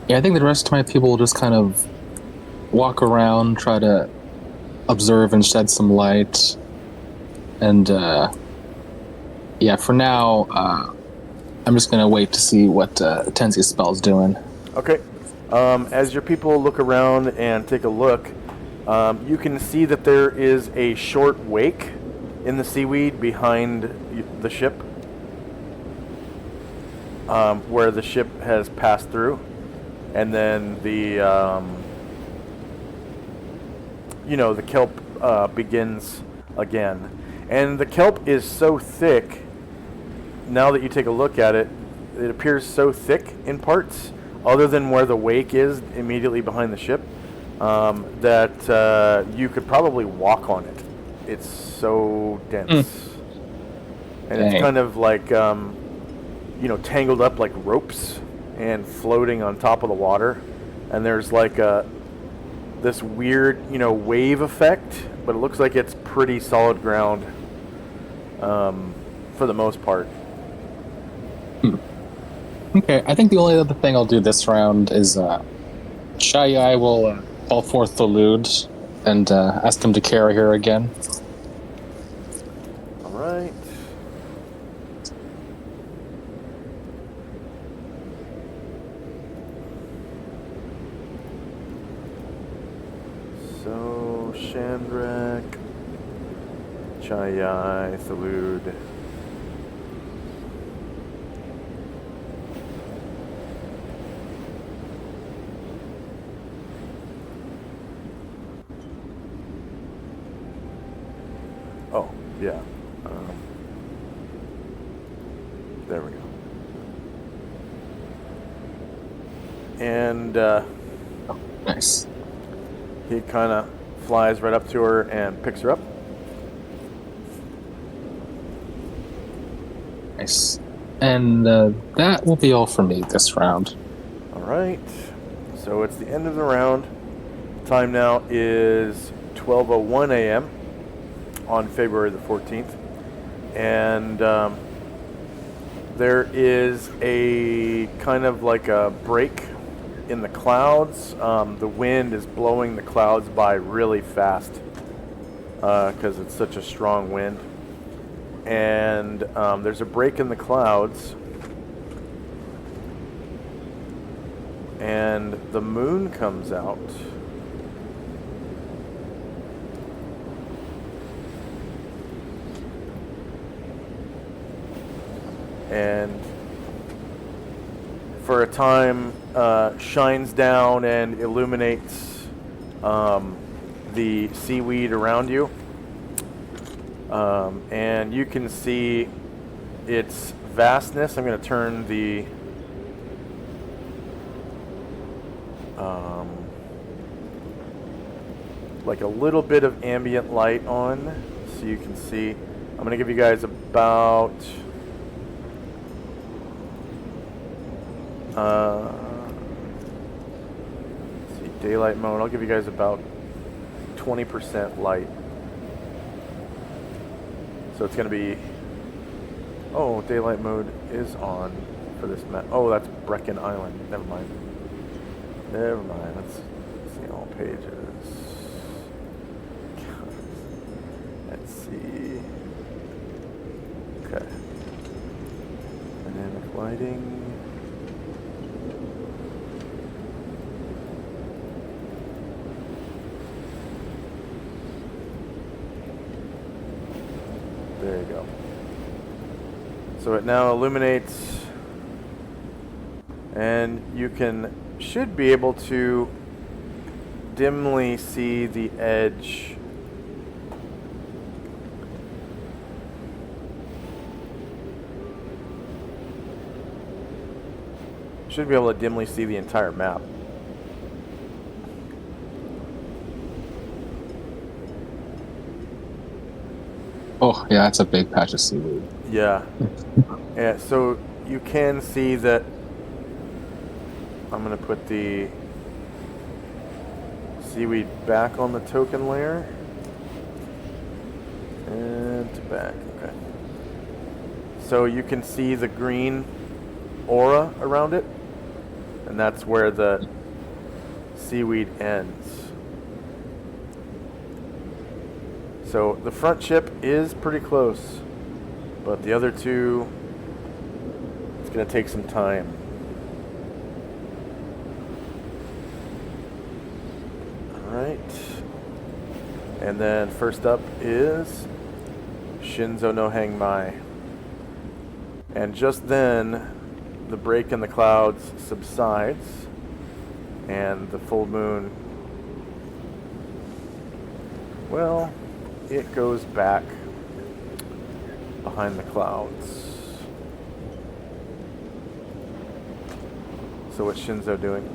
Yeah, I think the rest of my people will just kind of walk around, try to observe and shed some light. And, for now, I'm just going to wait to see what Tenzi's spell's doing. Okay. As your people look around and take a look, you can see that there is a short wake in the seaweed behind the ship, where the ship has passed through, and then the the kelp begins again, and the kelp is so thick. Now that you take a look at it, it appears so thick in parts, other than where the wake is immediately behind the ship, that you could probably walk on it. It's so dense. And Dang. it's kind of like, tangled up like ropes and floating on top of the water. And there's like this weird, wave effect, but it looks like it's pretty solid ground for the most part. Okay, I think the only other thing I'll do this round is Shai will call forth the Lude and ask him to carry her again. All right. So, Shandrak, Chai, Thalud. Oh, yeah. There we go. And Nice. he kind of flies right up to her and picks her up. Nice. And that will be all for me this round. All right. So it's the end of the round. Time now is 12:01 a.m. on February the 14th. And there is a kind of like a break in the clouds. The wind is blowing the clouds by really fast because it's such a strong wind. And there's a break in the clouds. And the moon comes out. And for a time shines down and illuminates the seaweed around you, and you can see its vastness. I'm going to turn the like a little bit of ambient light on so you can see. I'm going to give you guys about let's see, daylight mode. I'll give you guys about 20% light. So it's going to be, oh, daylight mode is on for this map. Oh, that's Brecken Island. Never mind. Never mind. Let's see all pages. Let's see. Okay. Dynamic lighting. There you go. So it now illuminates, and you should be able to dimly see the edge. Should be able to dimly see the entire map. Oh, yeah, that's a big patch of seaweed. Yeah. Yeah, so you can see that. I'm going to put the seaweed back on the token layer. And to back, okay. So you can see the green aura around it. And that's where the seaweed ends. So the front ship is pretty close, but the other two, it's going to take some time. And then first up is Shinzo no Hangmai. And just then, the break in the clouds subsides, and the full moon, well, it goes back behind the clouds. So what's Shinzo doing?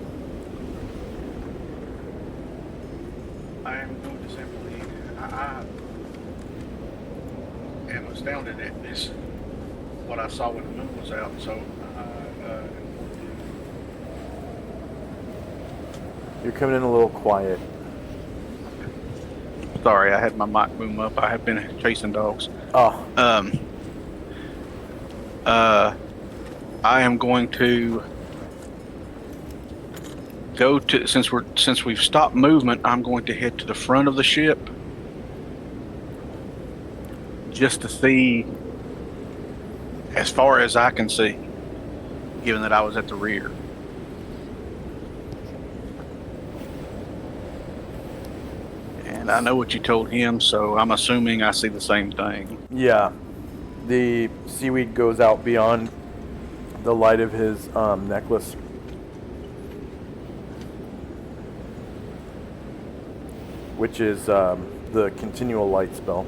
I am going to simply. I am astounded at this. What I saw when the moon was out. So. You're coming in a little quiet. Sorry, I had my mic boom up. I have been chasing dogs. Oh. I am going to go to since we've stopped movement. I'm going to head to the front of the ship just to see as far as I can see, given that I was at the rear. And I know what you told him, so I'm assuming I see the same thing. Yeah. The seaweed goes out beyond the light of his necklace. Which is the continual light spell.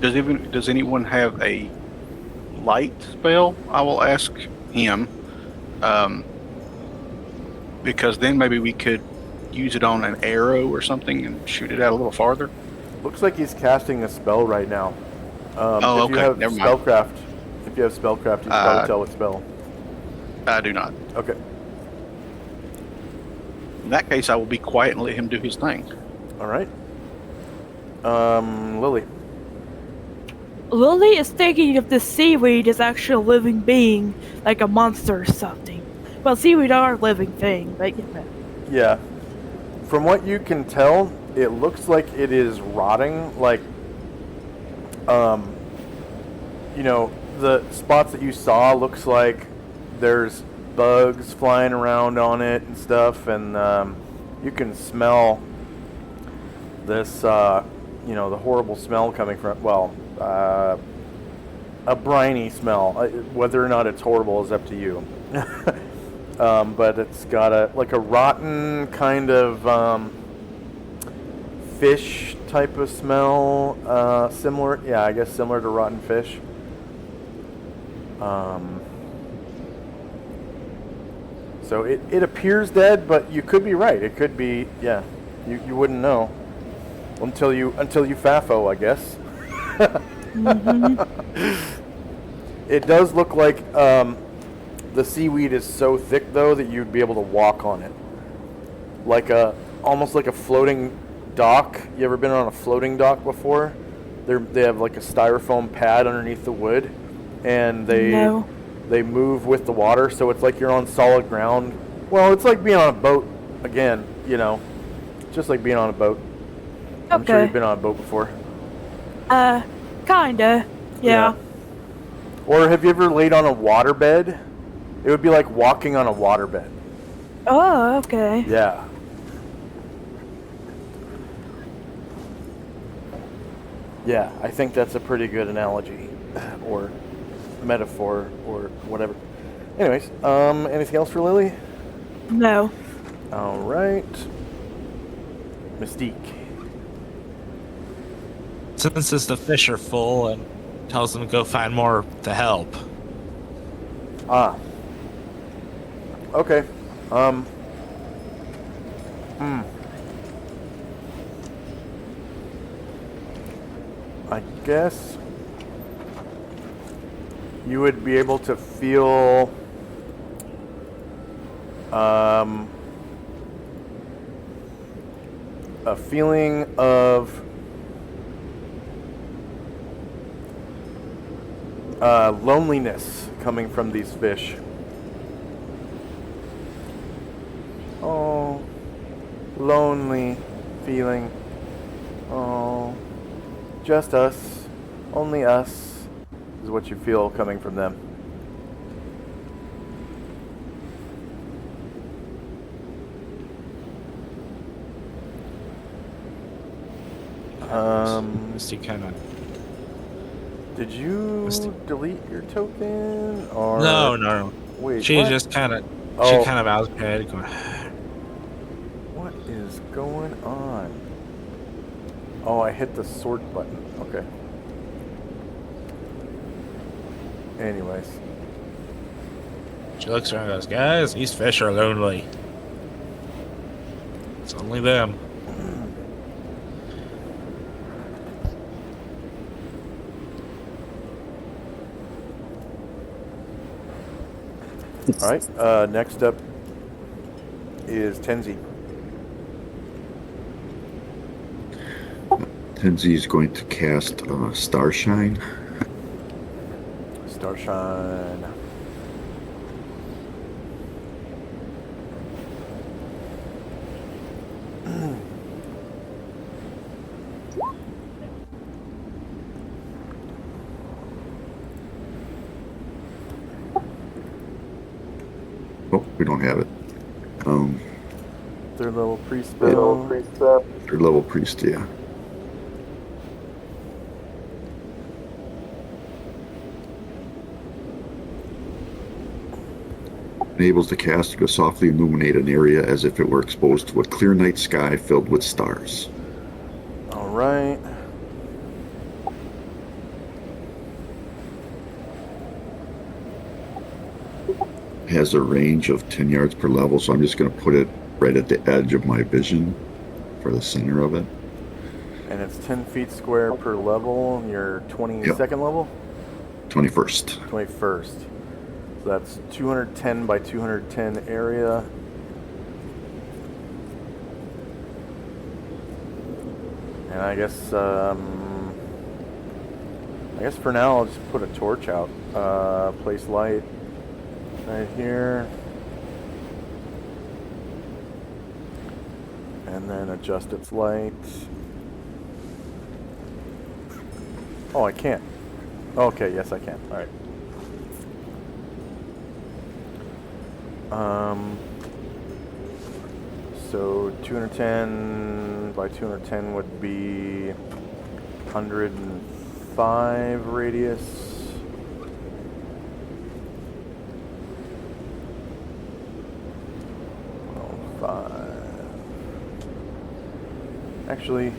Does anyone have a light spell? I will ask him. Because then maybe we could use it on an arrow or something and shoot it out a little farther. Looks like he's casting a spell right now. Oh, if you okay. have Never mind. spellcraft, if you have spellcraft, you can probably tell what spell. I do not. Okay. In that case, I will be quiet and let him do his thing. All right. Lily. Lily is thinking if the seaweed is actually a living being, like a monster or something. Well, seaweed are a living thing, but you know. Yeah. From what you can tell, it looks like it is rotting. Like, you know, the spots that you saw looks like there's bugs flying around on it and stuff, and you can smell this, you know, the horrible smell coming from, well, a briny smell. Whether or not it's horrible is up to you. But it's got a rotten kind of fish type of smell, similar, yeah, I guess similar to rotten fish. So it appears dead, but you could be right. It could be, yeah. You wouldn't know until you FAFO, I guess. Mm-hmm. It does look like the seaweed is so thick though that you'd be able to walk on it, like almost like a floating dock. You ever been on a floating dock before? They have like a styrofoam pad underneath the wood, and they move with the water, so it's like you're on solid ground. Well, it's like being on a boat again, you know, just like being on a boat. I'm sure you've been on a boat before. Kinda, yeah. Or have you ever laid on a waterbed? It would be like walking on a waterbed. Oh, okay. Yeah. Yeah, I think that's a pretty good analogy, or metaphor, or whatever. Anyways, anything else for Lily? No. All right. Mystique. Senses the fish are full and tells them to go find more to help. Ah. Okay. I guess you would be able to feel a feeling of loneliness coming from these fish. Oh, lonely feeling. Oh, just us, only us, is what you feel coming from them. Misty kind of. Did you Misty- delete your token or No. Wait, She what? just kind of. Oh. She kind of out ahead going. What is going on? Oh, I hit the sort button. Okay. Anyways. She looks around and goes, guys, these fish are lonely. It's only them. All right. Next up is Tenzi. Tenzi is going to cast Starshine. Starshine. Oh, we don't have it. Third level priest spell. Third level priest, yeah. Enables the caster to softly illuminate an area as if it were exposed to a clear night sky filled with stars. All right. Has a range of 10 yards per level, so I'm just going to put it right at the edge of my vision for the center of it. And it's 10 feet square per level. Your 22nd level? 21st. 21st. So that's 210 by 210 area. And I guess for now I'll just put a torch out. Place light right here. And then adjust its light. Oh, I can't. Okay, yes I can. Alright. So 210 by 210 would be 105 radius. Actually,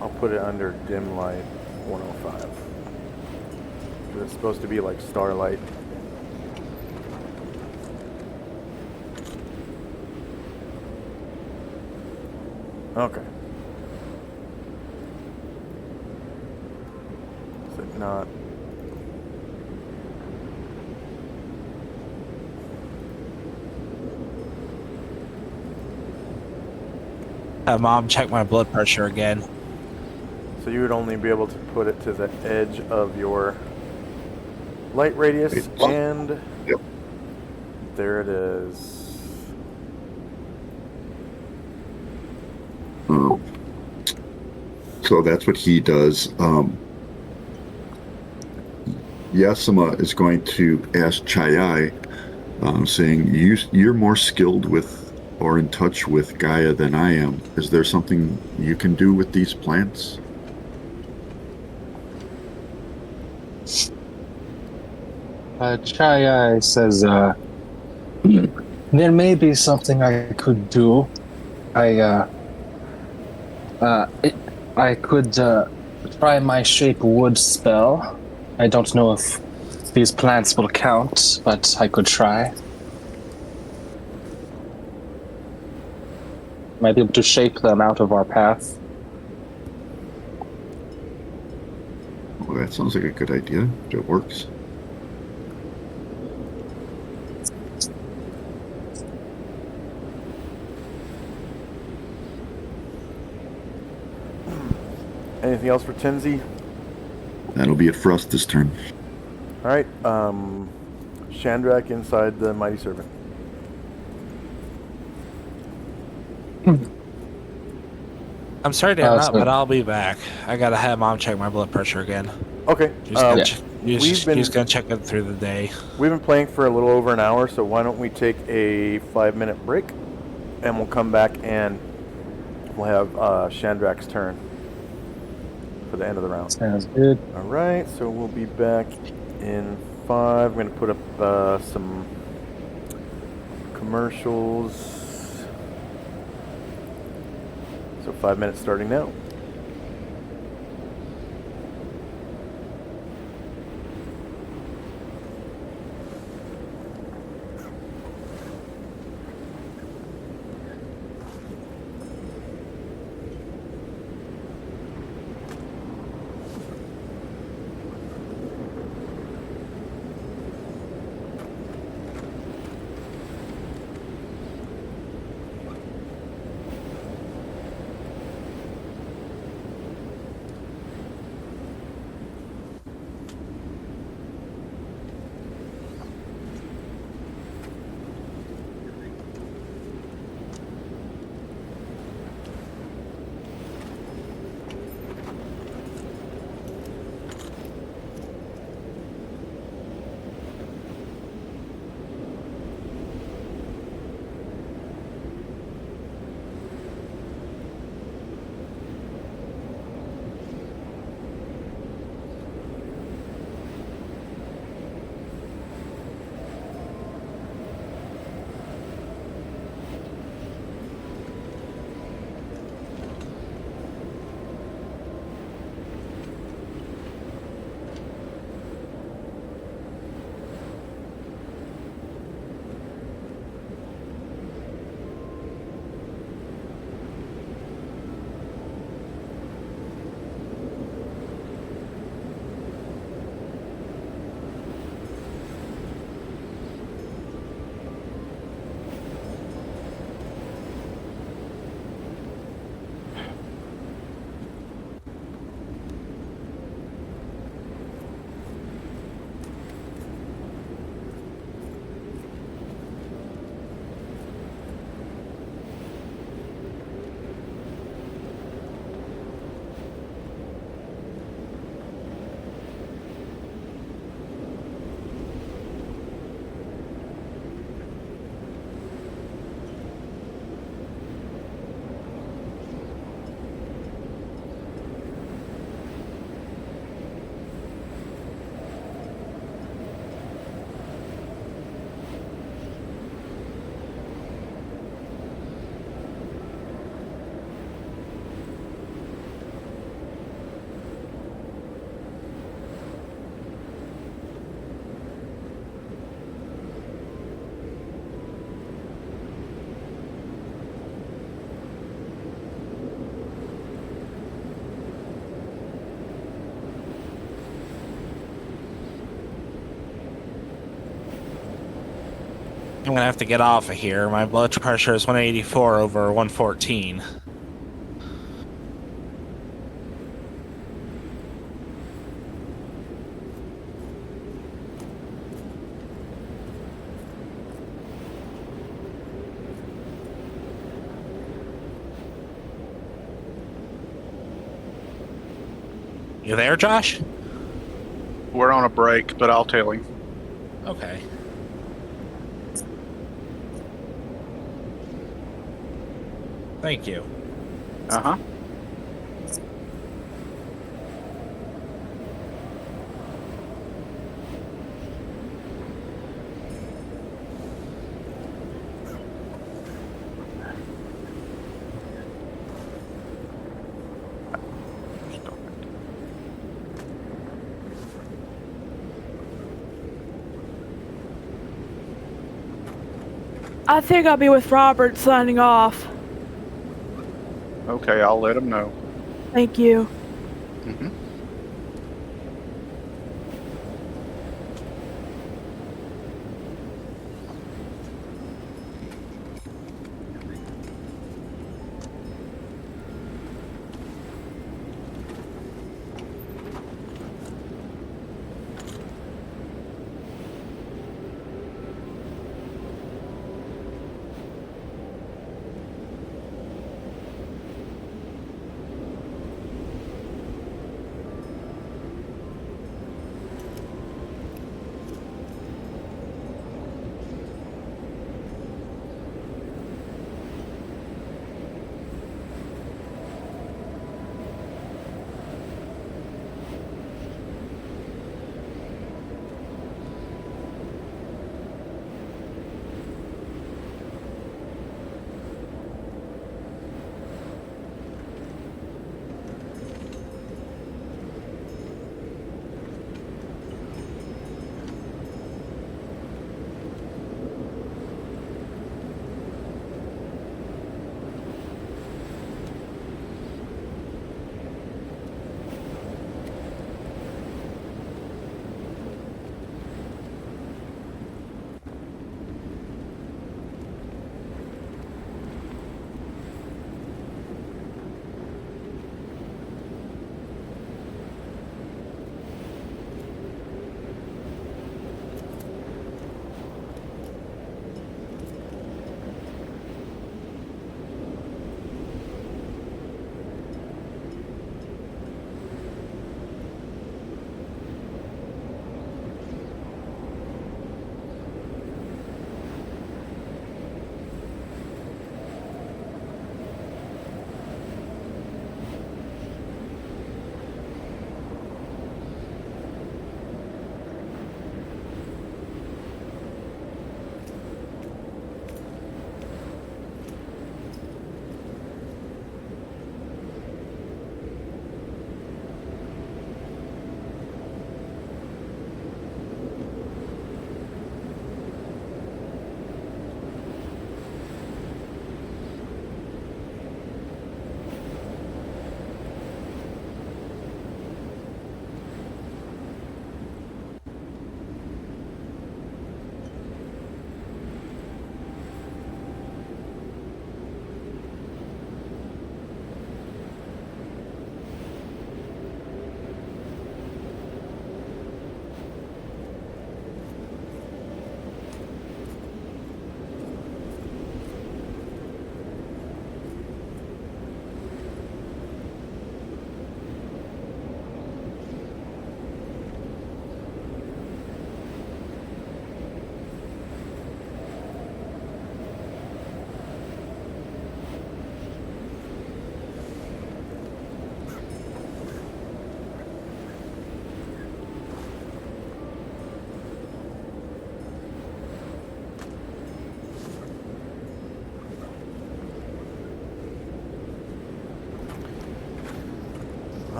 I'll put it under dim light 105. It's supposed to be like starlight. Okay. Is it not? Have Mom check my blood pressure again. So you would only be able to put it to the edge of your light radius, and Yep. there it is. So that's what he does. Yasuma is going to ask Chayai, saying, you're more skilled with or in touch with Gaia than I am. Is there something you can do with these plants? Chai says, there may be something I could do. I could try my shape wood spell. I don't know if these plants will count, but I could try. Might be able to shape them out of our path. Well, that sounds like a good idea, if it works. Anything else for Tenzi? That'll be it for us this turn. All right. Shandrak inside the Mighty Servant. I'm sorry to interrupt, sorry. but I'll be back. I gotta have Mom check my blood pressure again. Okay. She's gonna check it through the day. We've been playing for a little over an hour, so why don't we take a 5-minute break, and we'll come back and we'll have Shandrak's turn for the end of the round. Sounds good. All right, so we'll be back in 5. I'm going to put up some commercials. So 5 minutes starting now. I'm gonna have to get off of here. My blood pressure is 184 over 114. You there, Josh? We're on a break, but I'll tell him. Okay. Thank you. Uh-huh. I think I'll be with Robert signing off. Okay, I'll let him know. Thank you. Mm-hmm.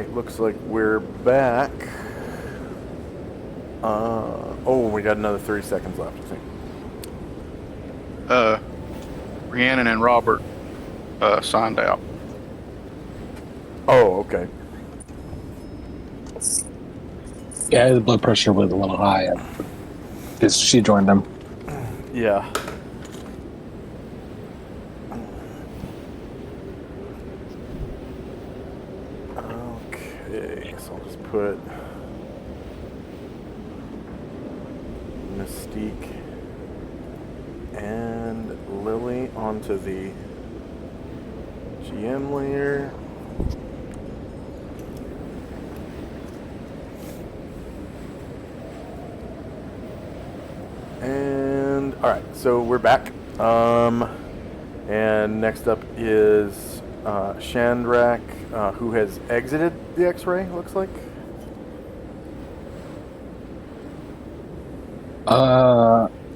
Alright, looks like we're back. Oh, we got another 30 seconds left, I think. Rhiannon and Robert signed out. Oh, okay. Yeah, the blood pressure was a little high because she joined them. Yeah. Okay, so I'll just put Mystique and Lily onto the GM layer. And all right, so we're back. And next up is Chandrak, who has exited the X-ray. Looks like.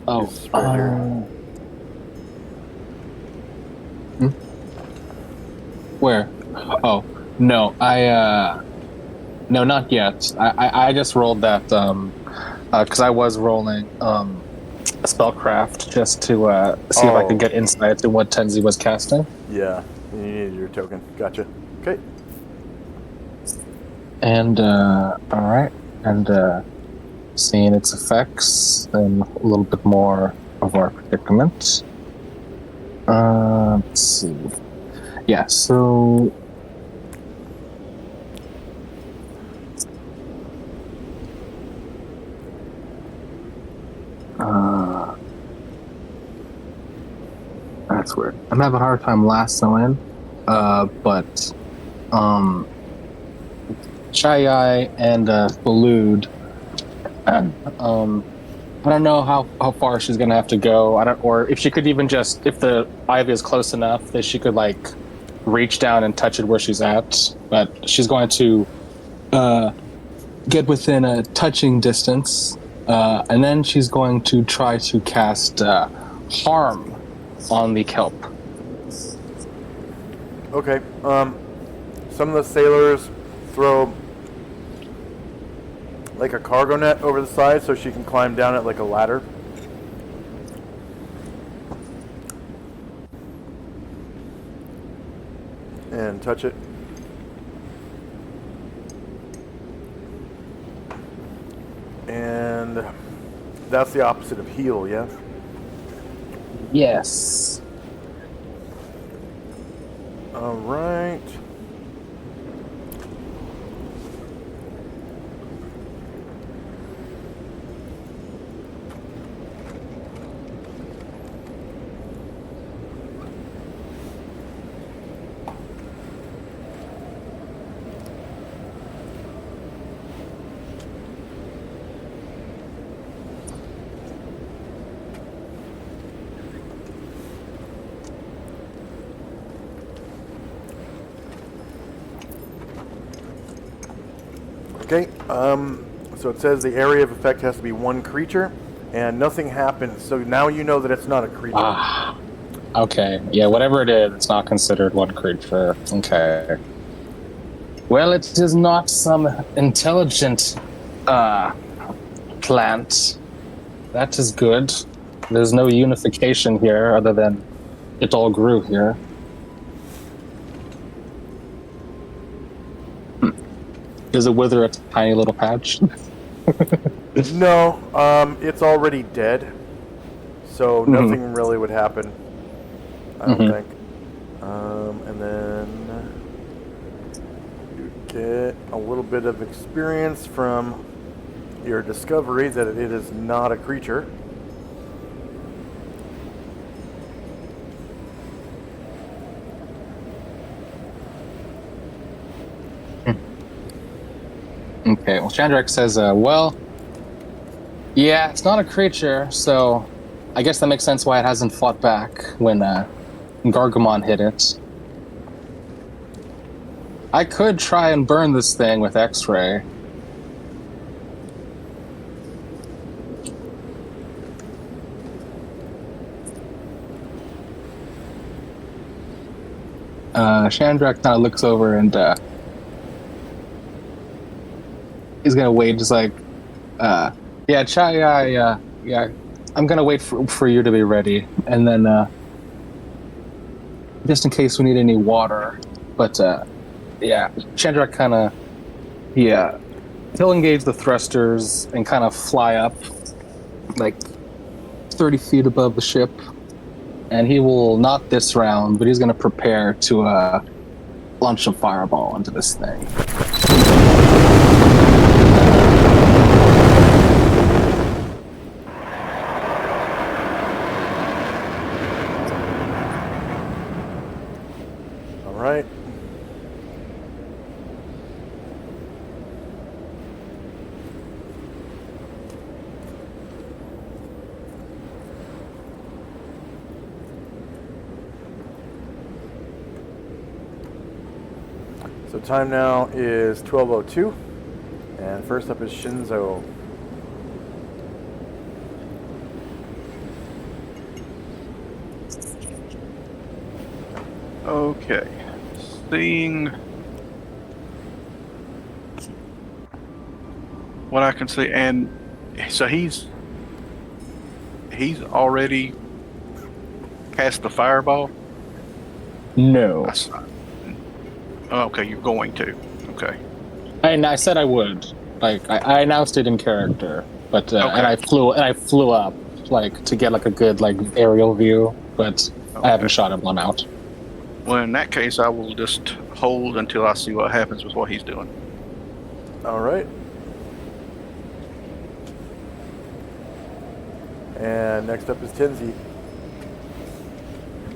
He's right here. Where? Oh, no, no, not yet. I just rolled that, because I was rolling, spellcraft just to see if I could get insight to what Tenzi was casting. Yeah, you needed your token. Gotcha. Okay. And, alright, and, seeing its effects, then a little bit more of our predicament. Let's see. Yeah, so... that's weird. I'm having a hard time lassoing, but, Chai and, Balud, I don't know how far she's gonna have to go. Or if she could even just, if the ivy is close enough that she could like reach down and touch it where she's at. But she's going to get within a touching distance, and then she's going to try to cast harm on the kelp. Okay. Some of the sailors throw like a cargo net over the side so she can climb down it like a ladder. And touch it. And that's the opposite of heal, yeah? Yes. All right. Okay, so it says the area of effect has to be one creature, and nothing happens, so now you know that it's not a creature. Ah, okay. Yeah, whatever it is, it's not considered one creature. Okay. Well, it is not some intelligent plant. That is good. There's no unification here other than it all grew here. Does it wither a tiny little patch? No, it's already dead, so nothing really would happen, I don't think. And then you get a little bit of experience from your discovery that it is not a creature. Okay, well, Chandrak says, well, yeah, it's not a creature, so I guess that makes sense why it hasn't fought back when Gargamon hit it. I could try and burn this thing with X-ray. Chandrak kind of looks over and he's gonna wait. Just like, yeah, yeah. I'm gonna wait for you to be ready, and then just in case we need any water. But yeah, Chandra kind of he'll engage the thrusters and kind of fly up like 30 feet above the ship, and he will not this round, but he's gonna prepare to launch a fireball into this thing. All right. So time now is 12:02, and first up is Shinzo. Okay. Seeing what I can see, and so he's already cast the fireball. No, Okay, you're going to. Okay. I said I would. Like I announced it in character, but Okay. and I flew up like to get like a good like aerial view, but I haven't shot him one out. Well, in that case, I will just hold until I see what happens with what he's doing. All right. And next up is Tenzi.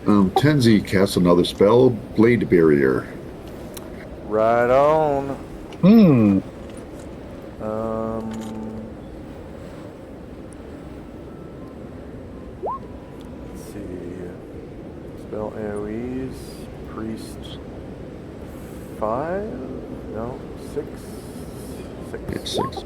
Tenzi casts another spell, Blade Barrier. Right on. Let's see. Spell AoEs. Priest 5? No, 6? 6. It's 6.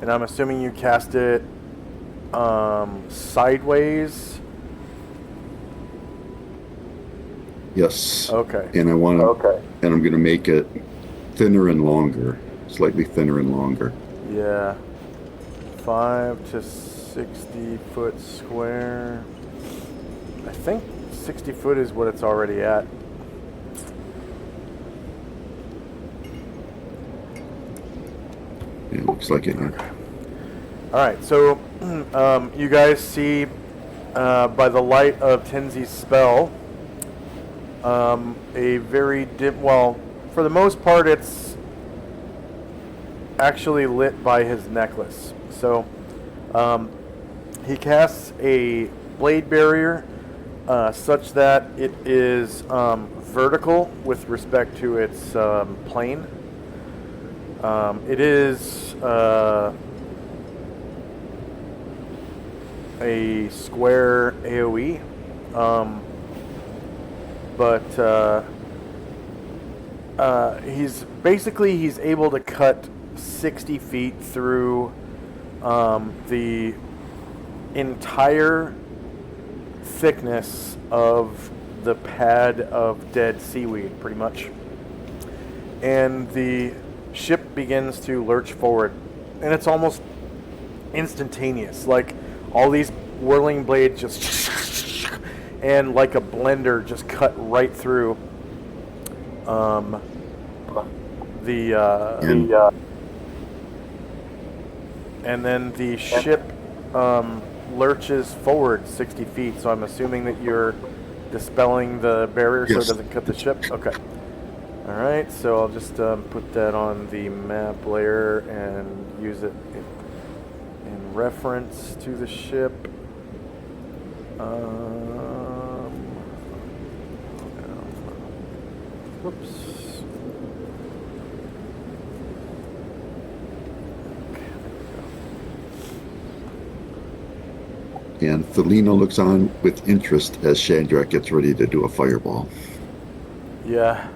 And I'm assuming you cast it sideways. Yes. Okay. And I want to. And I'm going to make it thinner and longer, slightly thinner and longer. Yeah. 5 to 60 foot square. I think 60 foot is what it's already at. It looks like it. Okay. All right, so you guys see by the light of Tenzi's spell a very dim. Well, for the most part, it's actually lit by his necklace. So he casts a blade barrier such that it is vertical with respect to its plane. It is a square AoE, but he's able to cut 60 feet through the entire thickness of the pad of dead seaweed, pretty much. And the ship begins to lurch forward, and it's almost instantaneous. Like all these whirling blades just and like a blender just cut right through and then the ship lurches forward 60 feet. So I'm assuming that you're dispelling the barrier so it doesn't cut the ship. Okay. All right, so I'll just put that on the map layer and use it in reference to the ship. Whoops. And Thelina looks on with interest as Shandrak gets ready to do a fireball. Yeah.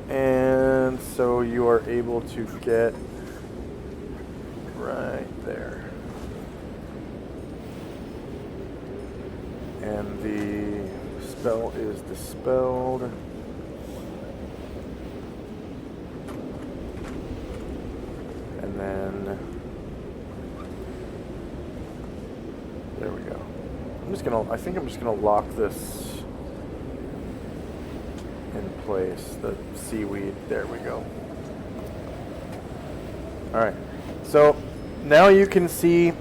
And so you are able to get right there. And the spell is dispelled. And then there we go. I think I'm just gonna lock this in place. The seaweed, there we go. Alright, so now you can see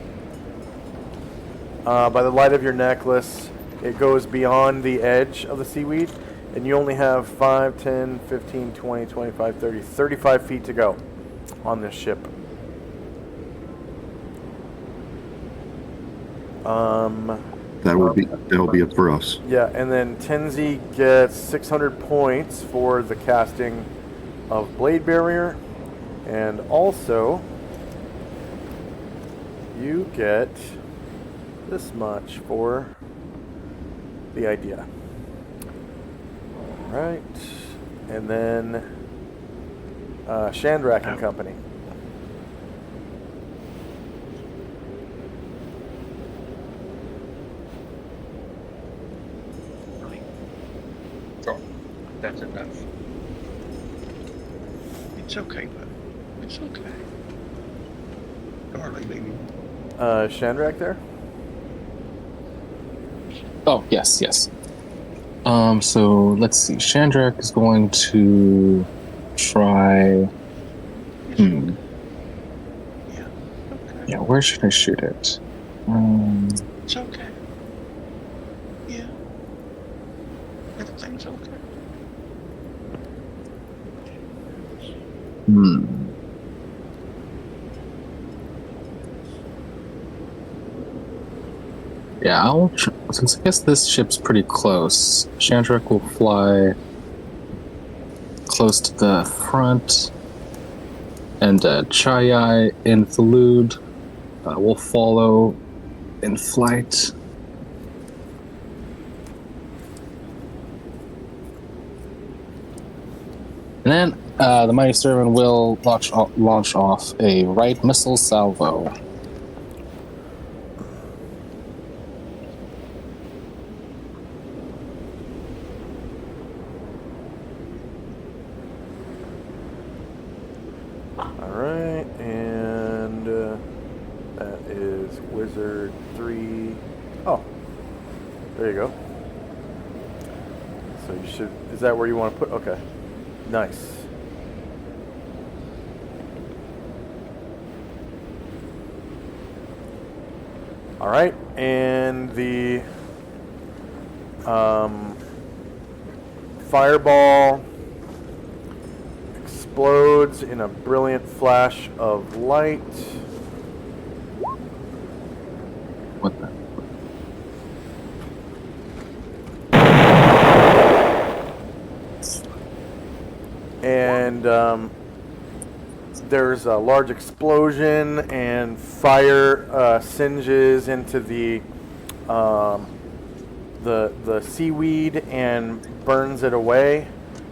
by the light of your necklace, it goes beyond the edge of the seaweed, and you only have 5, 10, 15, 20, 25, 30, 35 feet to go on this ship. That'll be it for us. Yeah, and then Tenzi gets 600 points for the casting of Blade Barrier, and also you get this much for the idea. All right, and then Shandrak and Company. Sure. That's enough. It's okay, bud. It's okay. Darling, baby. Shandrak there? Oh, yes. So let's see. Shandrak is going to try. Yeah. Okay. Yeah, where should I shoot it? It's okay. Yeah. Everything's okay. Yeah, since I guess this ship's pretty close, Shandrak will fly close to the front, and Chayai and Thalud will follow in flight. And then the Mighty Servant will launch off a right missile salvo. Alright, and that is Wizard 3. Oh, there you go. So you should, is that where you want to put, okay. Nice. Alright, and the fireball explodes in a brilliant flash of light. What the? And there's a large explosion, and fire singes into the seaweed and burns it away,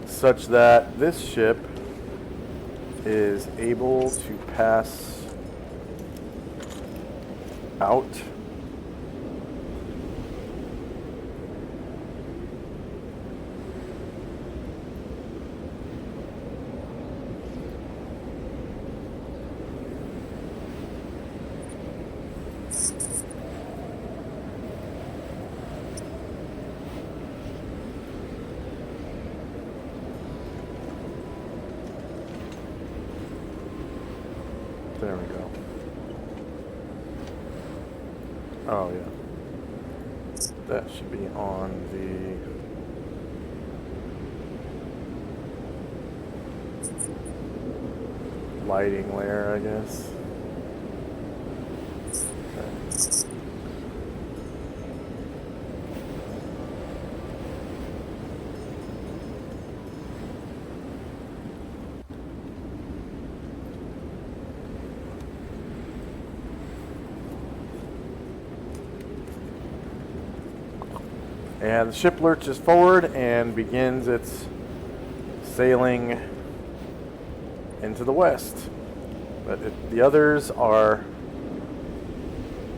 such that this ship is able to pass out. There we go. Oh yeah. That should be on the lighting layer, I guess. Okay. And the ship lurches forward and begins its sailing into the west. But the others are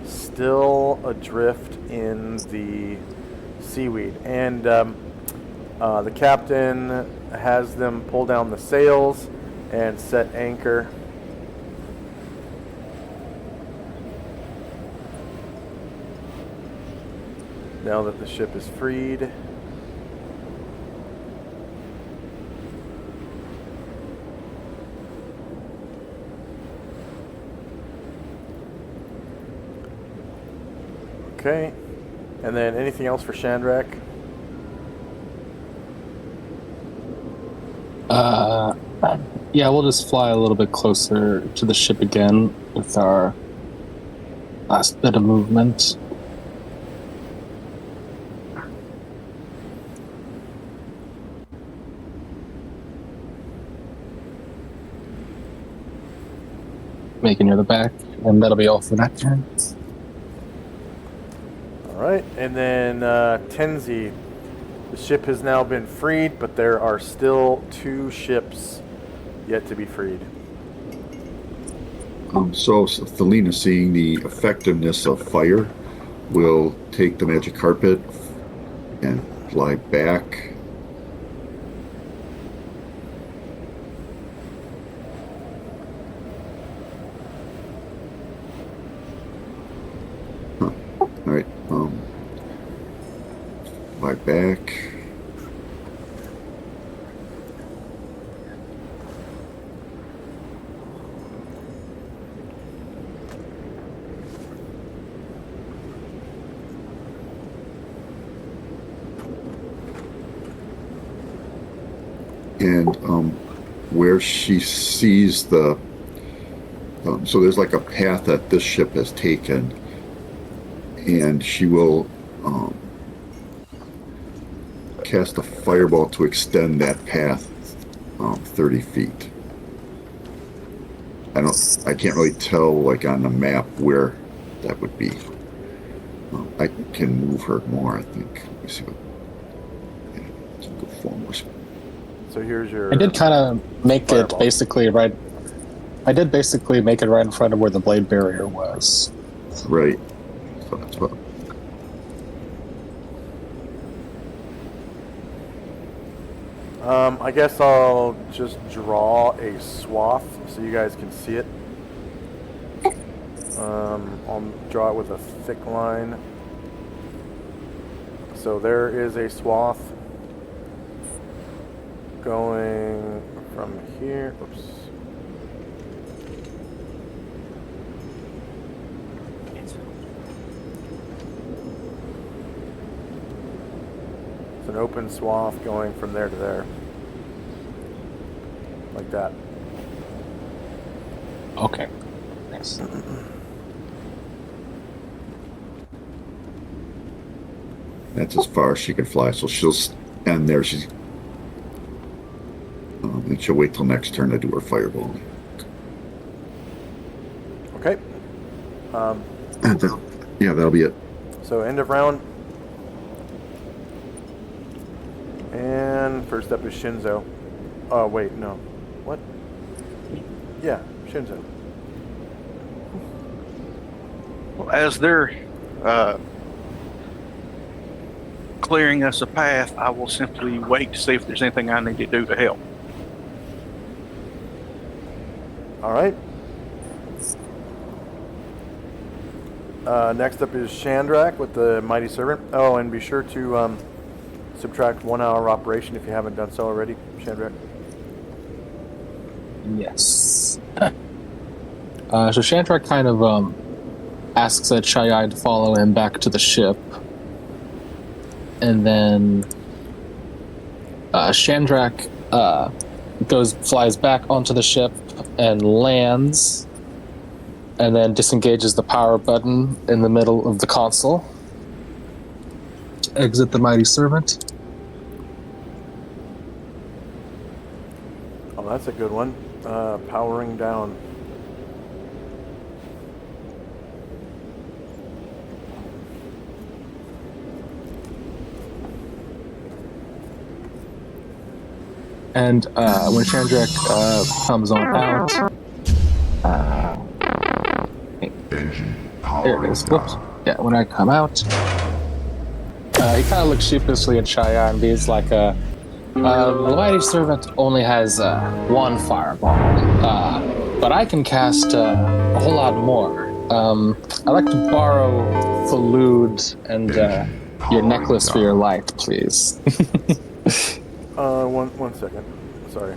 still adrift in the seaweed. And the captain has them pull down the sails and set anchor. Now that the ship is freed. Okay. And then anything else for Chandrak? Yeah, we'll just fly a little bit closer to the ship again with our last bit of movement. Make it near the back, and that'll be all for that turn. All right. And then Tenzi. The ship has now been freed, but there are still 2 ships yet to be freed. So Thelina, seeing the effectiveness of fire, will take the magic carpet and fly back. Huh. All right. Fly back. And where she sees the so there's like a path that this ship has taken, and she will cast a fireball to extend that path 30 feet. I can't really tell like on the map where that would be. I can move her more, I think. Let me see what. Yeah, let's go forward. So here's your... I did kind of make fireball. It basically right. I did basically make it right in front of where the blade barrier was. Right. So that's what. I guess I'll just draw a swath so you guys can see it. I'll draw it with a thick line. So there is a swath going from here. Oops. It's an open swath going from there to there. Like that. Okay. Thanks. That's as far as she can fly, so she'll stand there. She's and she'll wait till next turn to do her fireball. Okay. Yeah, that'll be it. So end of round. And first up is Shinzo. Oh wait, no. What? Yeah, Shinzo. Well, as they're clearing us a path, I will simply wait to see if there's anything I need to do to help. All right. Next up is Chandrak with the Mighty Servant. Oh, and be sure to subtract 1 hour operation if you haven't done so already, Chandrak. Yes. So Chandrak kind of asks that Chai to follow him back to the ship. And then Chandrak flies back onto the ship and lands, and then disengages the power button in the middle of the console. Exit the Mighty Servant. Oh, that's a good one. Powering down. And when Chandrak comes on out, There it is. Whoops. Yeah, when I come out. He kind of looks sheepishly at Shia and he's like, the mighty servant only has one fireball, but I can cast a whole lot more. I'd like to borrow Solynod and your necklace for your light, please. 1 second. Sorry.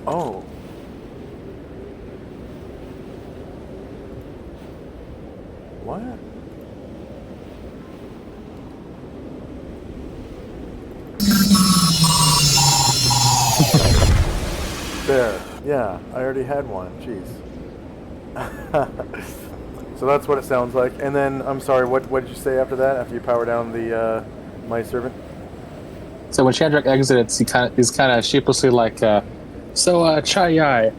Oh. What? There. Yeah, I already had one. Jeez. So that's what it sounds like. And then, I'm sorry, what did you say after that? After you power down the my servant? So when Chandrak exits, he's kind of sheepishly like, Chai,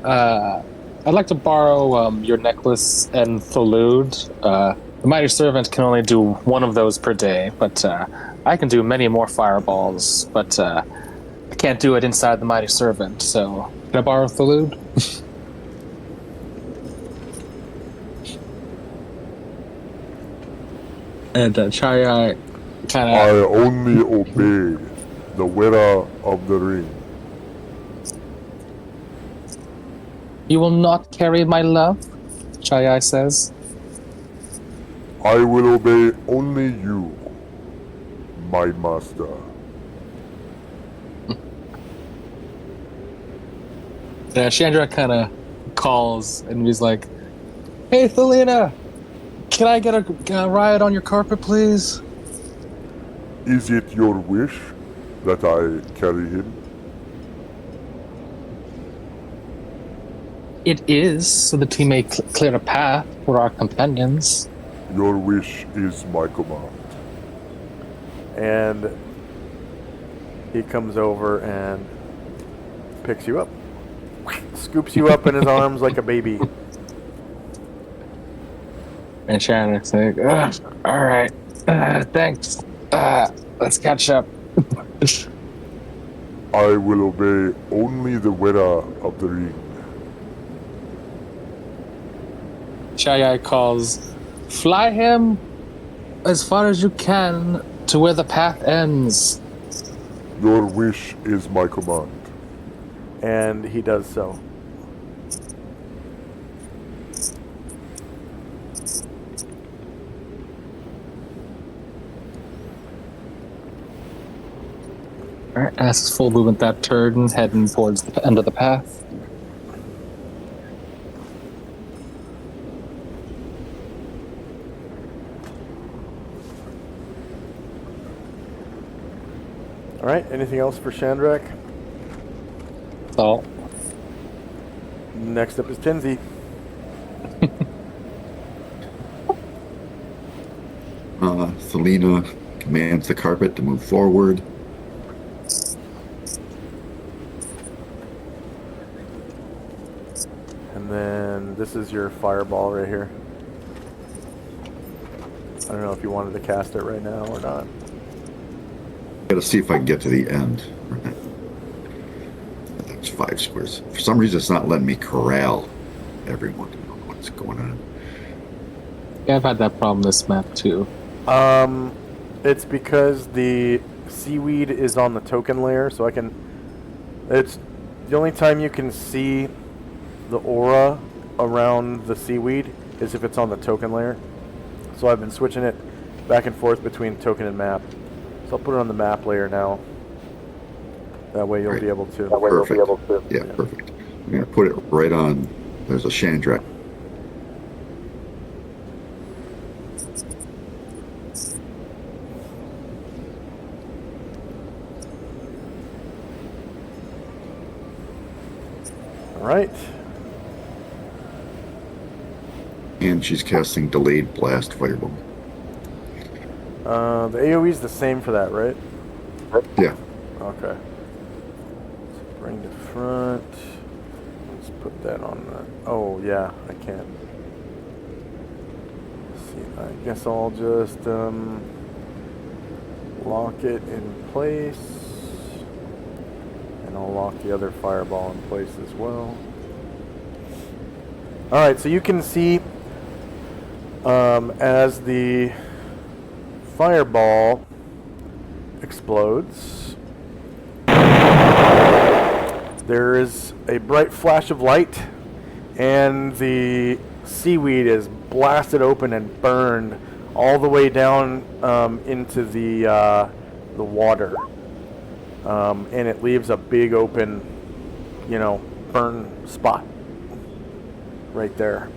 I'd like to borrow your necklace and Solynod. The mighty servant can only do one of those per day, but I can do many more fireballs, but I can't do it inside the mighty servant, so can I borrow Solynod? And Chai kind I of... only obey the wearer of the ring. You will not carry my love? Chai says. I will obey only you, my master. Yeah, Chandra kind of calls and he's like, "Hey, Thelina, can I get a ride on your carpet, please?" Is it your wish that I carry him? It is, so that he may clear a path for our companions. Your wish is my command. And he comes over and picks you up. Scoops you up in his arms like a baby. And Chandler's like, all right, thanks. Let's catch up. I will obey only the wearer of the ring. Chai calls, "Fly him as far as you can to where the path ends." Your wish is my command. And he does so. All right, as his full movement that turn, heading towards the end of the path. All right, anything else for Chandrak? So, Next up is Tenzi. Selena commands the carpet to move forward. And then this is your fireball right here. I don't know if you wanted to cast it right now or not. Gotta see if I can get to the end. That's 5 squares. For some reason, it's not letting me corral everyone. I don't know what's going on. yeah, I've had that problem this map too. It's because the seaweed is on the token layer, so I can... It's the only time you can see the aura around the seaweed is if it's on the token layer. So I've been switching it back and forth between token and map. So I'll put it on the map layer now. That way you'll be able to. Perfect. Yeah, perfect. I'm gonna put it right on. There's a Chandrak. All right. And she's casting Delayed Blast Fireball. The AoE's the same for that, right? Yeah. Okay. Let's bring to front. Let's put that on the... Oh, yeah, I can't. Let's see, I guess I'll just lock it in place. And I'll lock the other fireball in place as well. Alright, so you can see as the fireball explodes, there is a bright flash of light, and the seaweed is blasted open and burned all the way down into the water, and it leaves a big open, burn spot right there.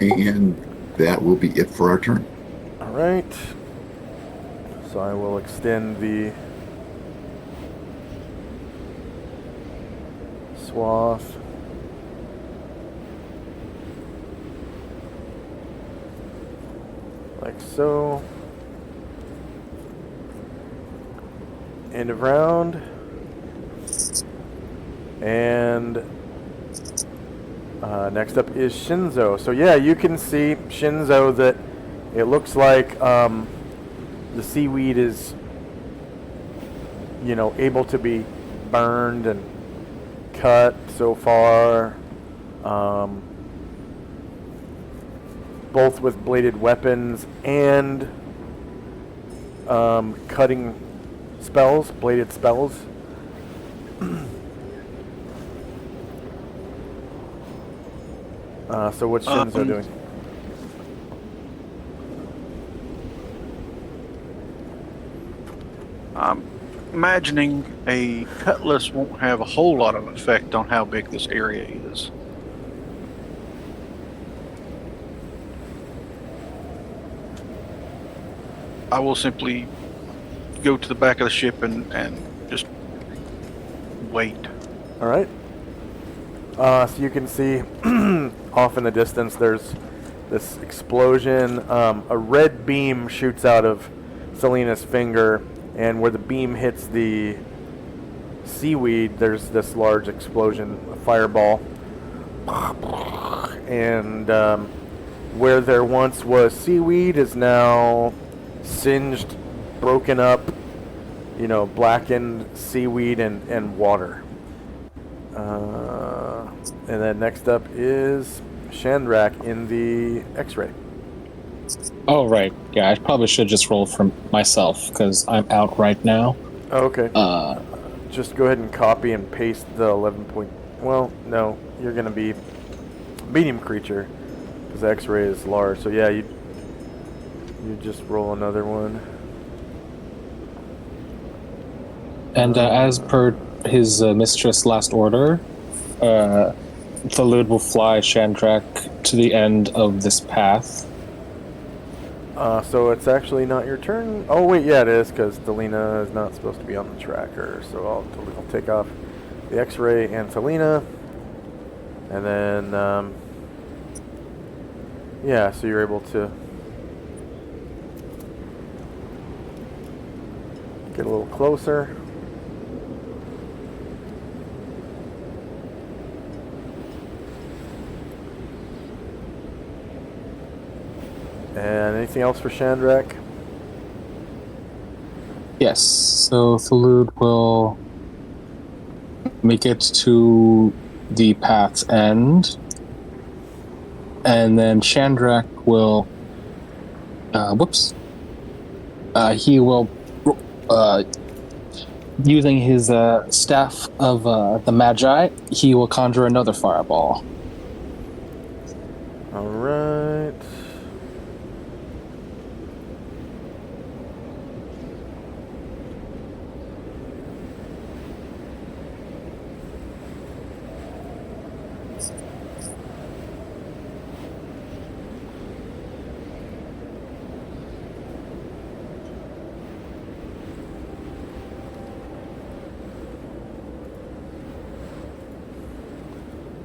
And that will be it for our turn. All right. So I will extend the swath. Like so. End of round. And next up is Shinzo. So yeah, you can see, Shinzo, that it looks like the seaweed is, able to be burned and cut so far, both with bladed weapons and cutting spells, bladed spells. So what's Shinzo doing? I'm imagining a cutlass won't have a whole lot of effect on how big this area is. I will simply go to the back of the ship and just wait. All right. So you can see off in the distance there's this explosion. A red beam shoots out of Selena's finger, and where the beam hits the seaweed, there's this large explosion, a fireball. And where there once was seaweed is now singed, broken up, blackened seaweed and water. And then next up is Shandrak in the X-ray. Oh, right. Yeah, I probably should just roll for myself because I'm out right now. Oh, okay. Just go ahead and copy and paste the 11 point... Well, no. You're going to be medium creature because X-ray is large. So yeah, you just roll another one. And as per his mistress' last order, Thalud will fly Shandrak to the end of this path. So it's actually not your turn. Oh wait, yeah it is, because Delina is not supposed to be on the tracker. So I'll take off the X-ray and Selena, and then yeah. So you're able to get a little closer. And anything else for Shandrak? Yes, so Thalud will make it to the path's end, and then Shandrak will, he will, using his staff of the Magi, he will conjure another fireball. All right.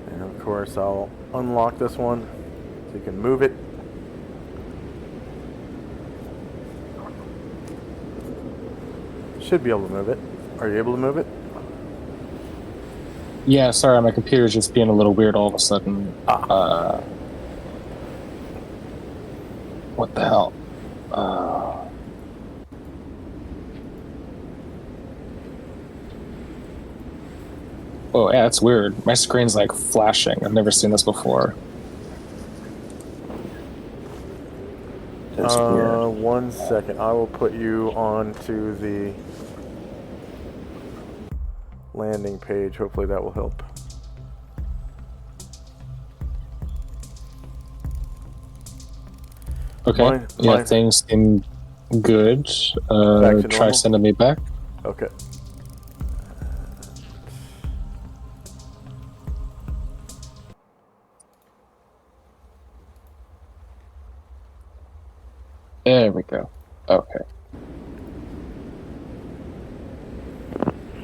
And of course, I'll unlock this one. So you can move it. Should be able to move it. Are you able to move it? Yeah, sorry, my computer's just being a little weird all of a sudden. What the hell? Oh, yeah, that's weird. My screen's like flashing. I've never seen this before. That's weird. 1 second. I will put you onto the landing page. Hopefully that will help. Okay. Yeah, things seem good. Back to Try normal? sending me back. Okay. There we go. Okay.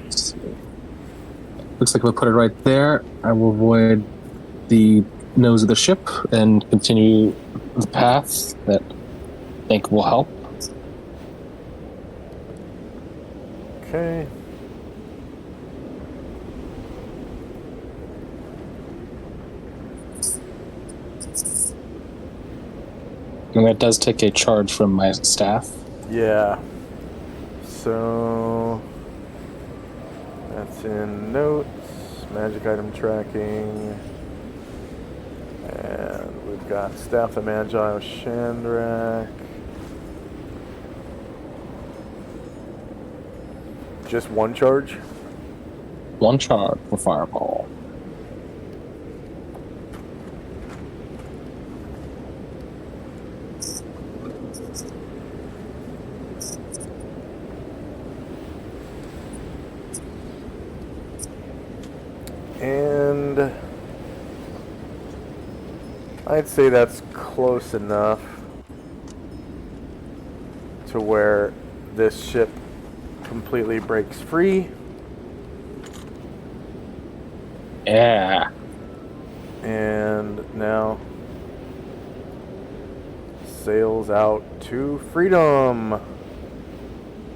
Let's see. Looks like we'll put it right there. I will avoid the nose of the ship and continue the path that I think will help. Okay. And that does take a charge from my staff. Yeah. So that's in notes, magic item tracking, and we've got Staff the Magi with Shandrak. Just one charge? One charge for Fireball. And I'd say that's close enough to where this ship completely breaks free. Yeah. And now sails out to freedom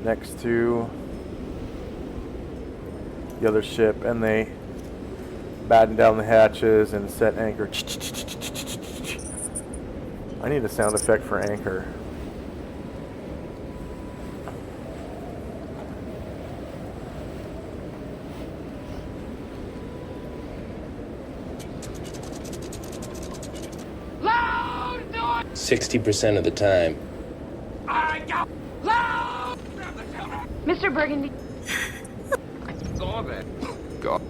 next to the other ship, and they batten down the hatches and set anchor. I need a sound effect for anchor. Loud noise! 60% of the time. Loud! Mr. Burgundy. Stop it. God.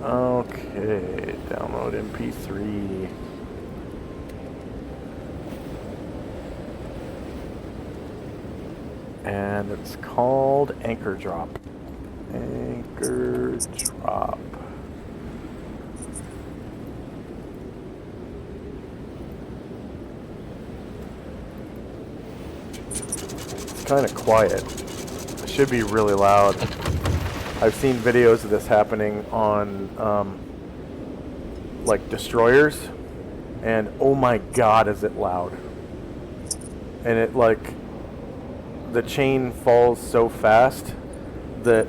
Okay, download MP3. And it's called Anchor Drop. Anchor Drop. It's kind of quiet. It should be really loud. I've seen videos of this happening on like destroyers, and oh my god, is it loud. And it like the chain falls so fast that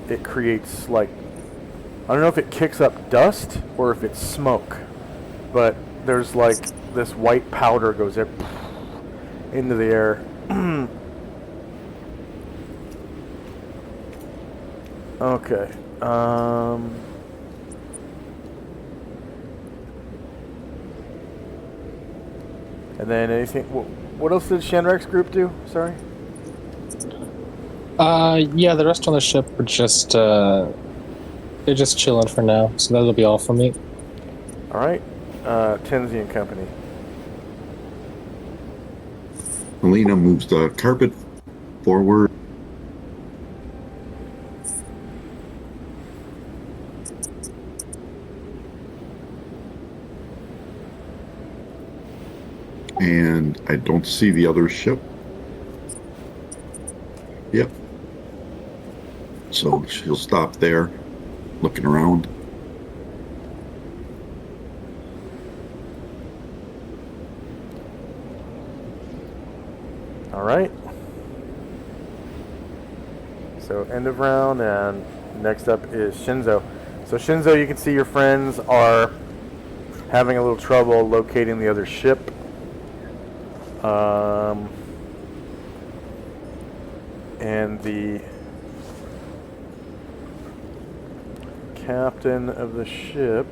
it creates like, I don't know if it kicks up dust or if it's smoke, but there's like this white powder goes into the air. Okay. And then anything? What else did Shandrak's group do? Sorry. Yeah, the rest on the ship are just they're just chilling for now, so that'll be all for me. All right. Tenzi and Company. Melina moves the carpet forward. And I don't see the other ship. Yep. So she'll stop there, looking around. All right. So end of round, and next up is Shinzo. So Shinzo, you can see your friends are having a little trouble locating the other ship. And the captain of the ship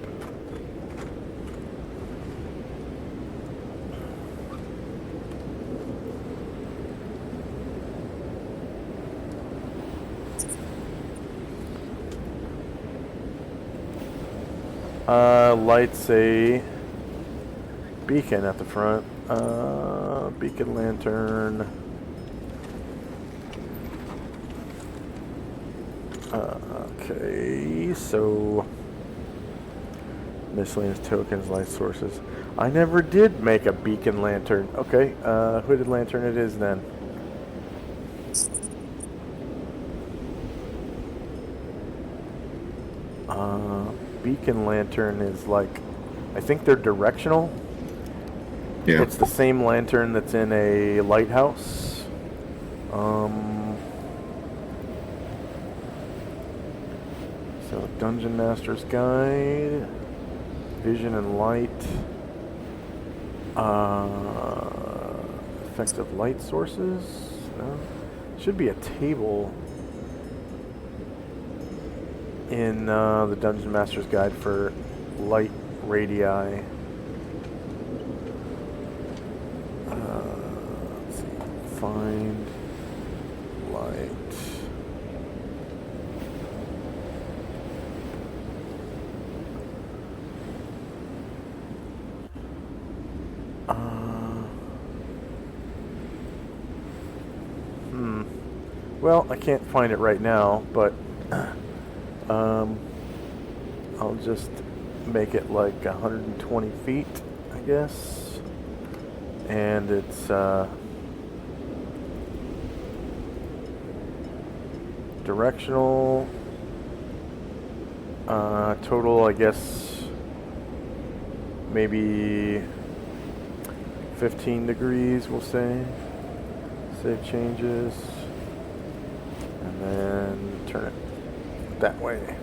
lights a beacon at the front. Beacon lantern. Okay, so miscellaneous tokens, light sources. I never did make a beacon lantern. Okay, hooded lantern it is then. Beacon lantern is like, I think they're directional. Yeah. It's the same lantern that's in a lighthouse. So Dungeon Master's Guide, Vision and Light, effective light sources. No, should be a table in the Dungeon Master's Guide for light radii. Let's see. Find light. Well, I can't find it right now, but I'll just make it like 120 feet, I guess. And it's directional. Total, I guess, maybe 15 degrees, we'll say. Save changes. And then turn it that way.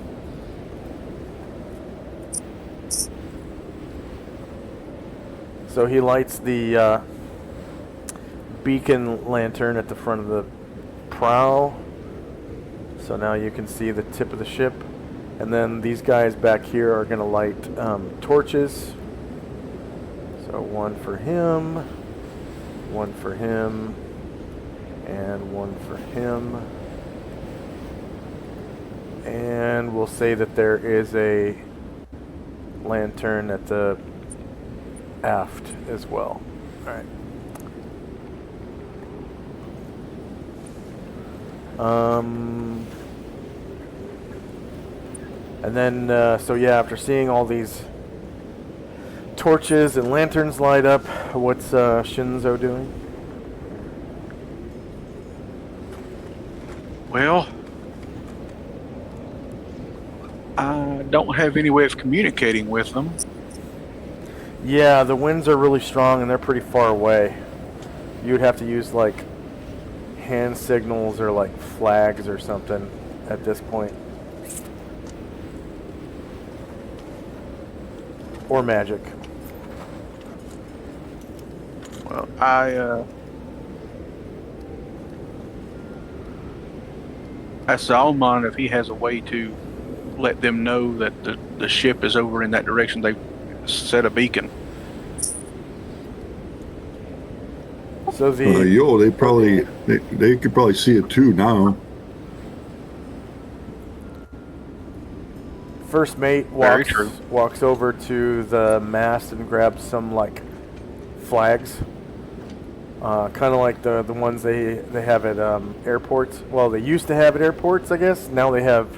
So he lights the beacon lantern at the front of the prow. So now you can see the tip of the ship. And then these guys back here are going to light torches. So one for him, and one for him. And we'll say that there is a lantern at the aft as well. All right. And then, so yeah, after seeing all these torches and lanterns light up, what's Shinzo doing? Well, I don't have any way of communicating with them. Yeah, the winds are really strong and they're pretty far away. You would have to use like hand signals or like flags or something at this point. Or magic. Well, I asked Almon if he has a way to let them know that the ship is over in that direction. They set a beacon. So the they could probably see it too now. first mate walks over to the mast and grabs some like flags, kind of like the ones they have at airports. Well, they used to have at airports, I guess. Now they have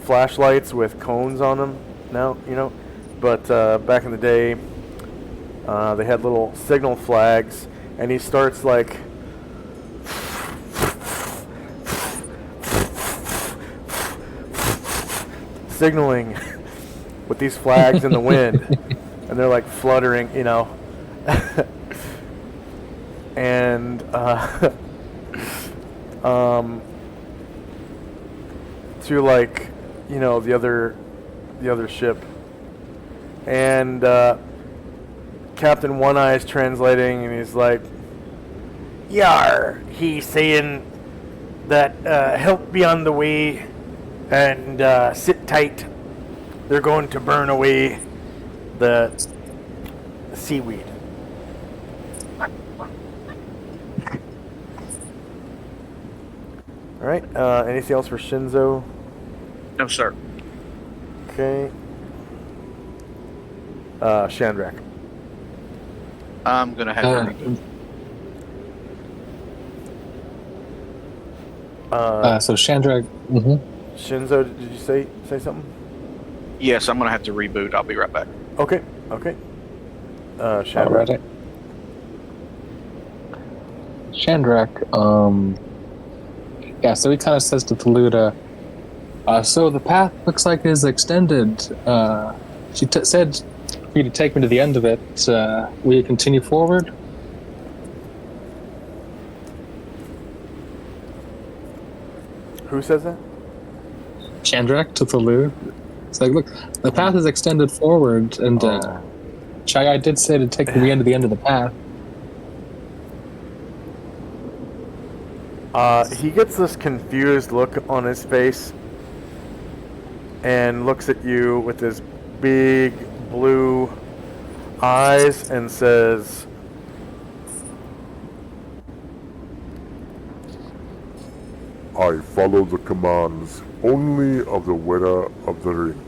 flashlights with cones on them. Now, you know, but back in the day, they had little signal flags, and he starts like signaling with these flags in the wind, and they're like fluttering, you know. And to like, you know, the other ship, and Captain One Eye is translating, and he's like, "Yar," he's saying that help be on the way, and sit tight. They're going to burn away the seaweed. All right. Anything else for Shinzo? No, sir. Okay. Shandrak. I'm gonna have to reboot. So Shandrak. Mm-hmm. Shinzo, did you say something? Yes, I'm gonna have to reboot. I'll be right back. Okay. Shandrak. Alright. Shandrak. Yeah. So he kind of says to Thaluda, so the path looks like is extended. She said for you to take me to the end of it. Will you continue forward? Who says that? Shandrak to Thalu. It's like, look, the path is extended forward, and Chai did say to take me to the end of the path. He gets this confused look on his face and looks at you with his big blue eyes and says, I follow the commands only of the wearer of the ring.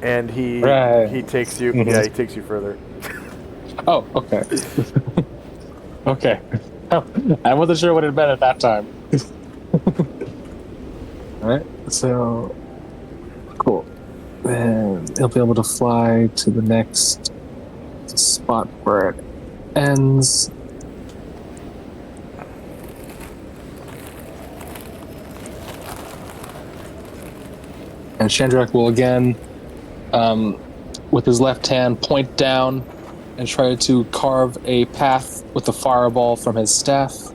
and he takes you. Mm-hmm. Yeah, he takes you further. Oh, okay. Okay. I wasn't sure what it meant at that time. Alright, so cool. Then he'll be able to fly to the next spot where it ends. And Shandrak will again, with his left hand, point down and try to carve a path with the fireball from his staff.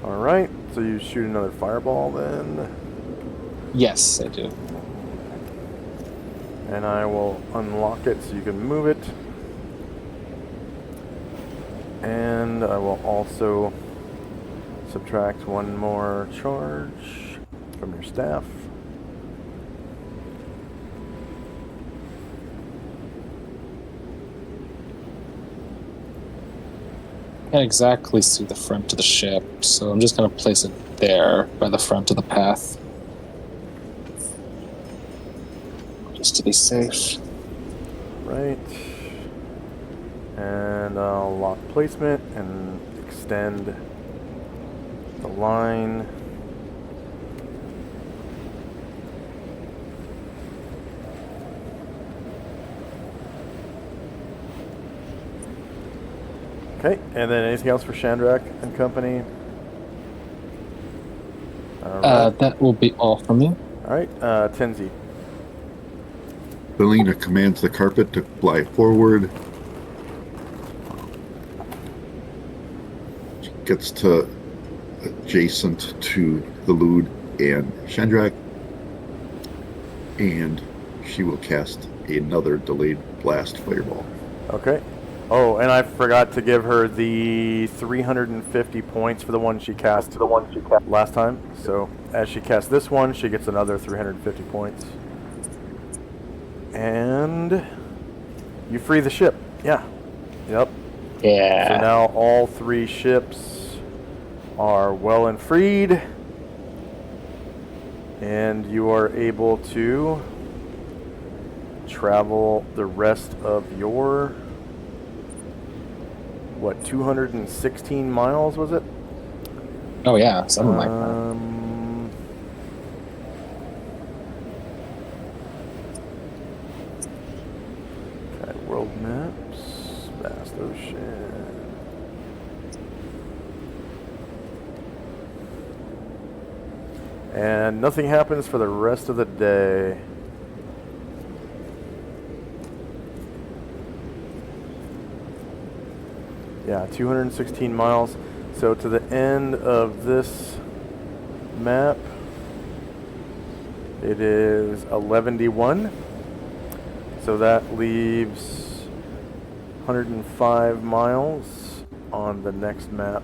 Alright, so you shoot another fireball then. Yes, I do. And I will unlock it so you can move it. And I will also subtract one more charge from your staff. Can't exactly see the front of the ship, so I'm just going to place it there by the front of the path. Just to be safe. Right. And I'll lock placement and extend the line. Okay, and then anything else for Shandrak and company? That will be all from me. Alright, Tenzi. Belina commands the carpet to fly forward. She gets to adjacent to the Lud and Shandrak, and she will cast another delayed blast fireball. Okay. Oh, and I forgot to give her the 350 points for the one she cast last time. So as she casts this one, she gets another 350 points. And you free the ship. Yeah. Yep. Yeah. So now all three ships are well and freed. And you are able to travel the rest of your... 216 miles, was it? Oh yeah, something like that. Okay, world maps, vast ocean. And nothing happens for the rest of the day. Yeah, 216 miles. So to the end of this map, it is 11:1. So that leaves 105 miles on the next map.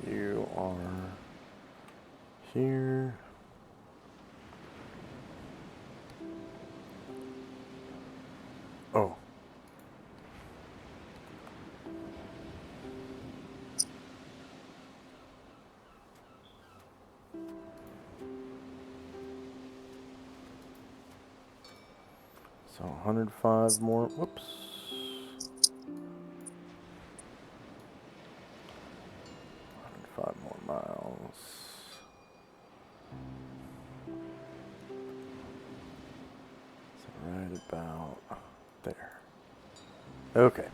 You are here. Oh. So 105 more. Whoops. 105 more miles. So right about there. Okay.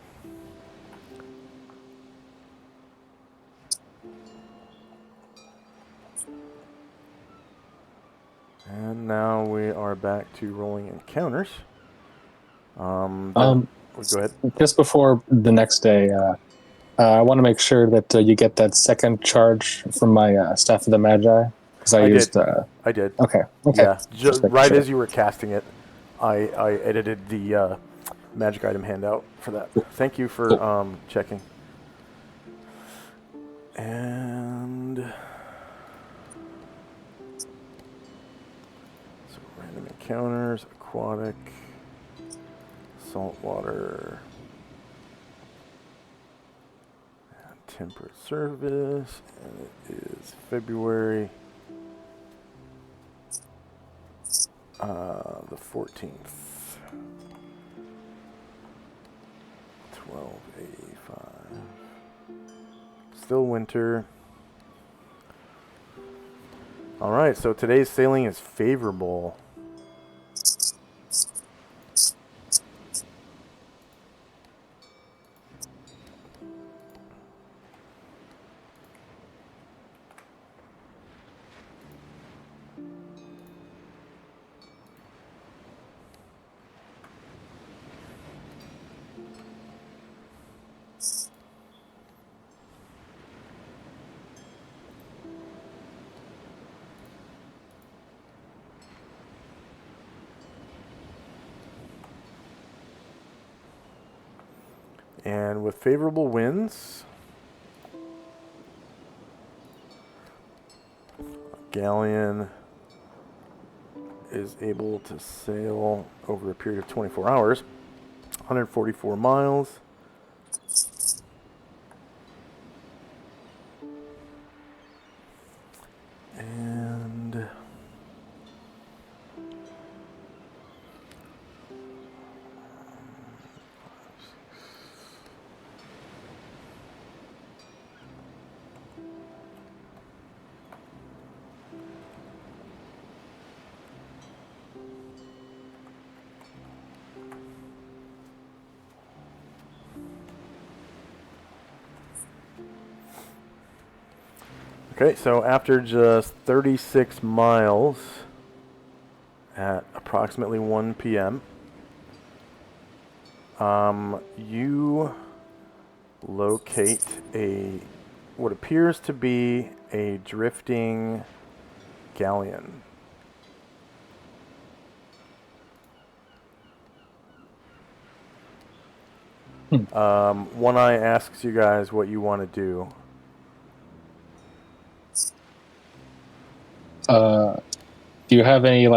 And now we are back to rolling encounters. Go ahead. Just before the next day, I want to make sure that you get that second charge from my Staff of the Magi, because I used. I did. Okay. Yeah, Just making right sure. as you were casting it, I edited the magic item handout for that. Thank you for checking. And so random encounters, aquatic, saltwater, and temperate service, and it is February the 14th. 1285. Still winter. Alright, so today's sailing is favorable. And with favorable winds, galleon is able to sail over a period of 24 hours, 144 miles. And okay, so after just 36 miles at approximately 1 p.m., you locate what appears to be a drifting galleon. One Eye asks you guys what you want to do. Do you have any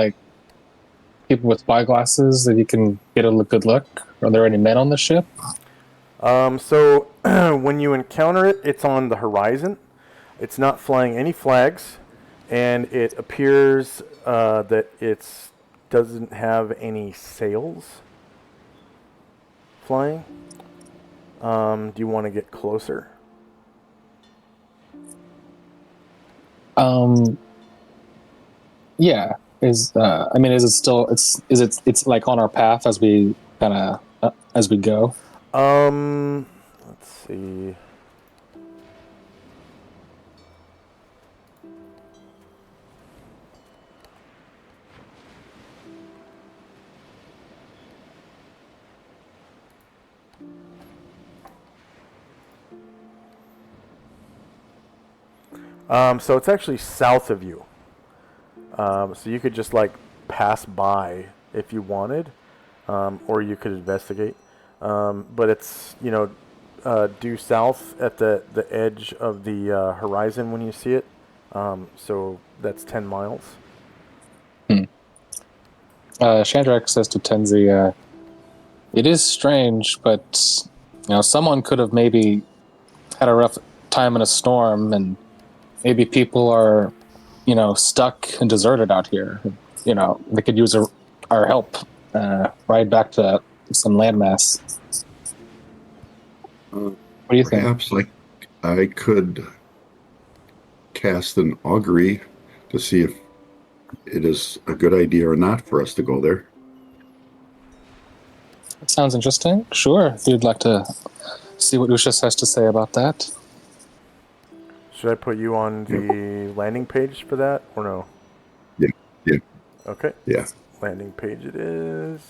people with spyglasses that you can get a good look? Are there any men on the ship? So when you encounter it, it's on the horizon. It's not flying any flags, and it appears that it doesn't have any sails flying. Do you want to get closer? Yeah. Is it still it's like on our path as we kind of as we go? Let's see. So it's actually south of you. So you could just like pass by if you wanted, or you could investigate. But it's due south at the edge of the horizon when you see it. So that's 10 miles. Shandrak says to Tenzi, "It is strange, but someone could have maybe had a rough time in a storm, and maybe people are, stuck and deserted out here. They could use our help, ride back to some landmass." What do you think? Perhaps I could cast an augury to see if it is a good idea or not for us to go there. That sounds interesting. Sure, if you'd like to see what Ushas has to say about that. Should I put you on the landing page for that, or no? Yeah. Okay. Yeah. Landing page it is.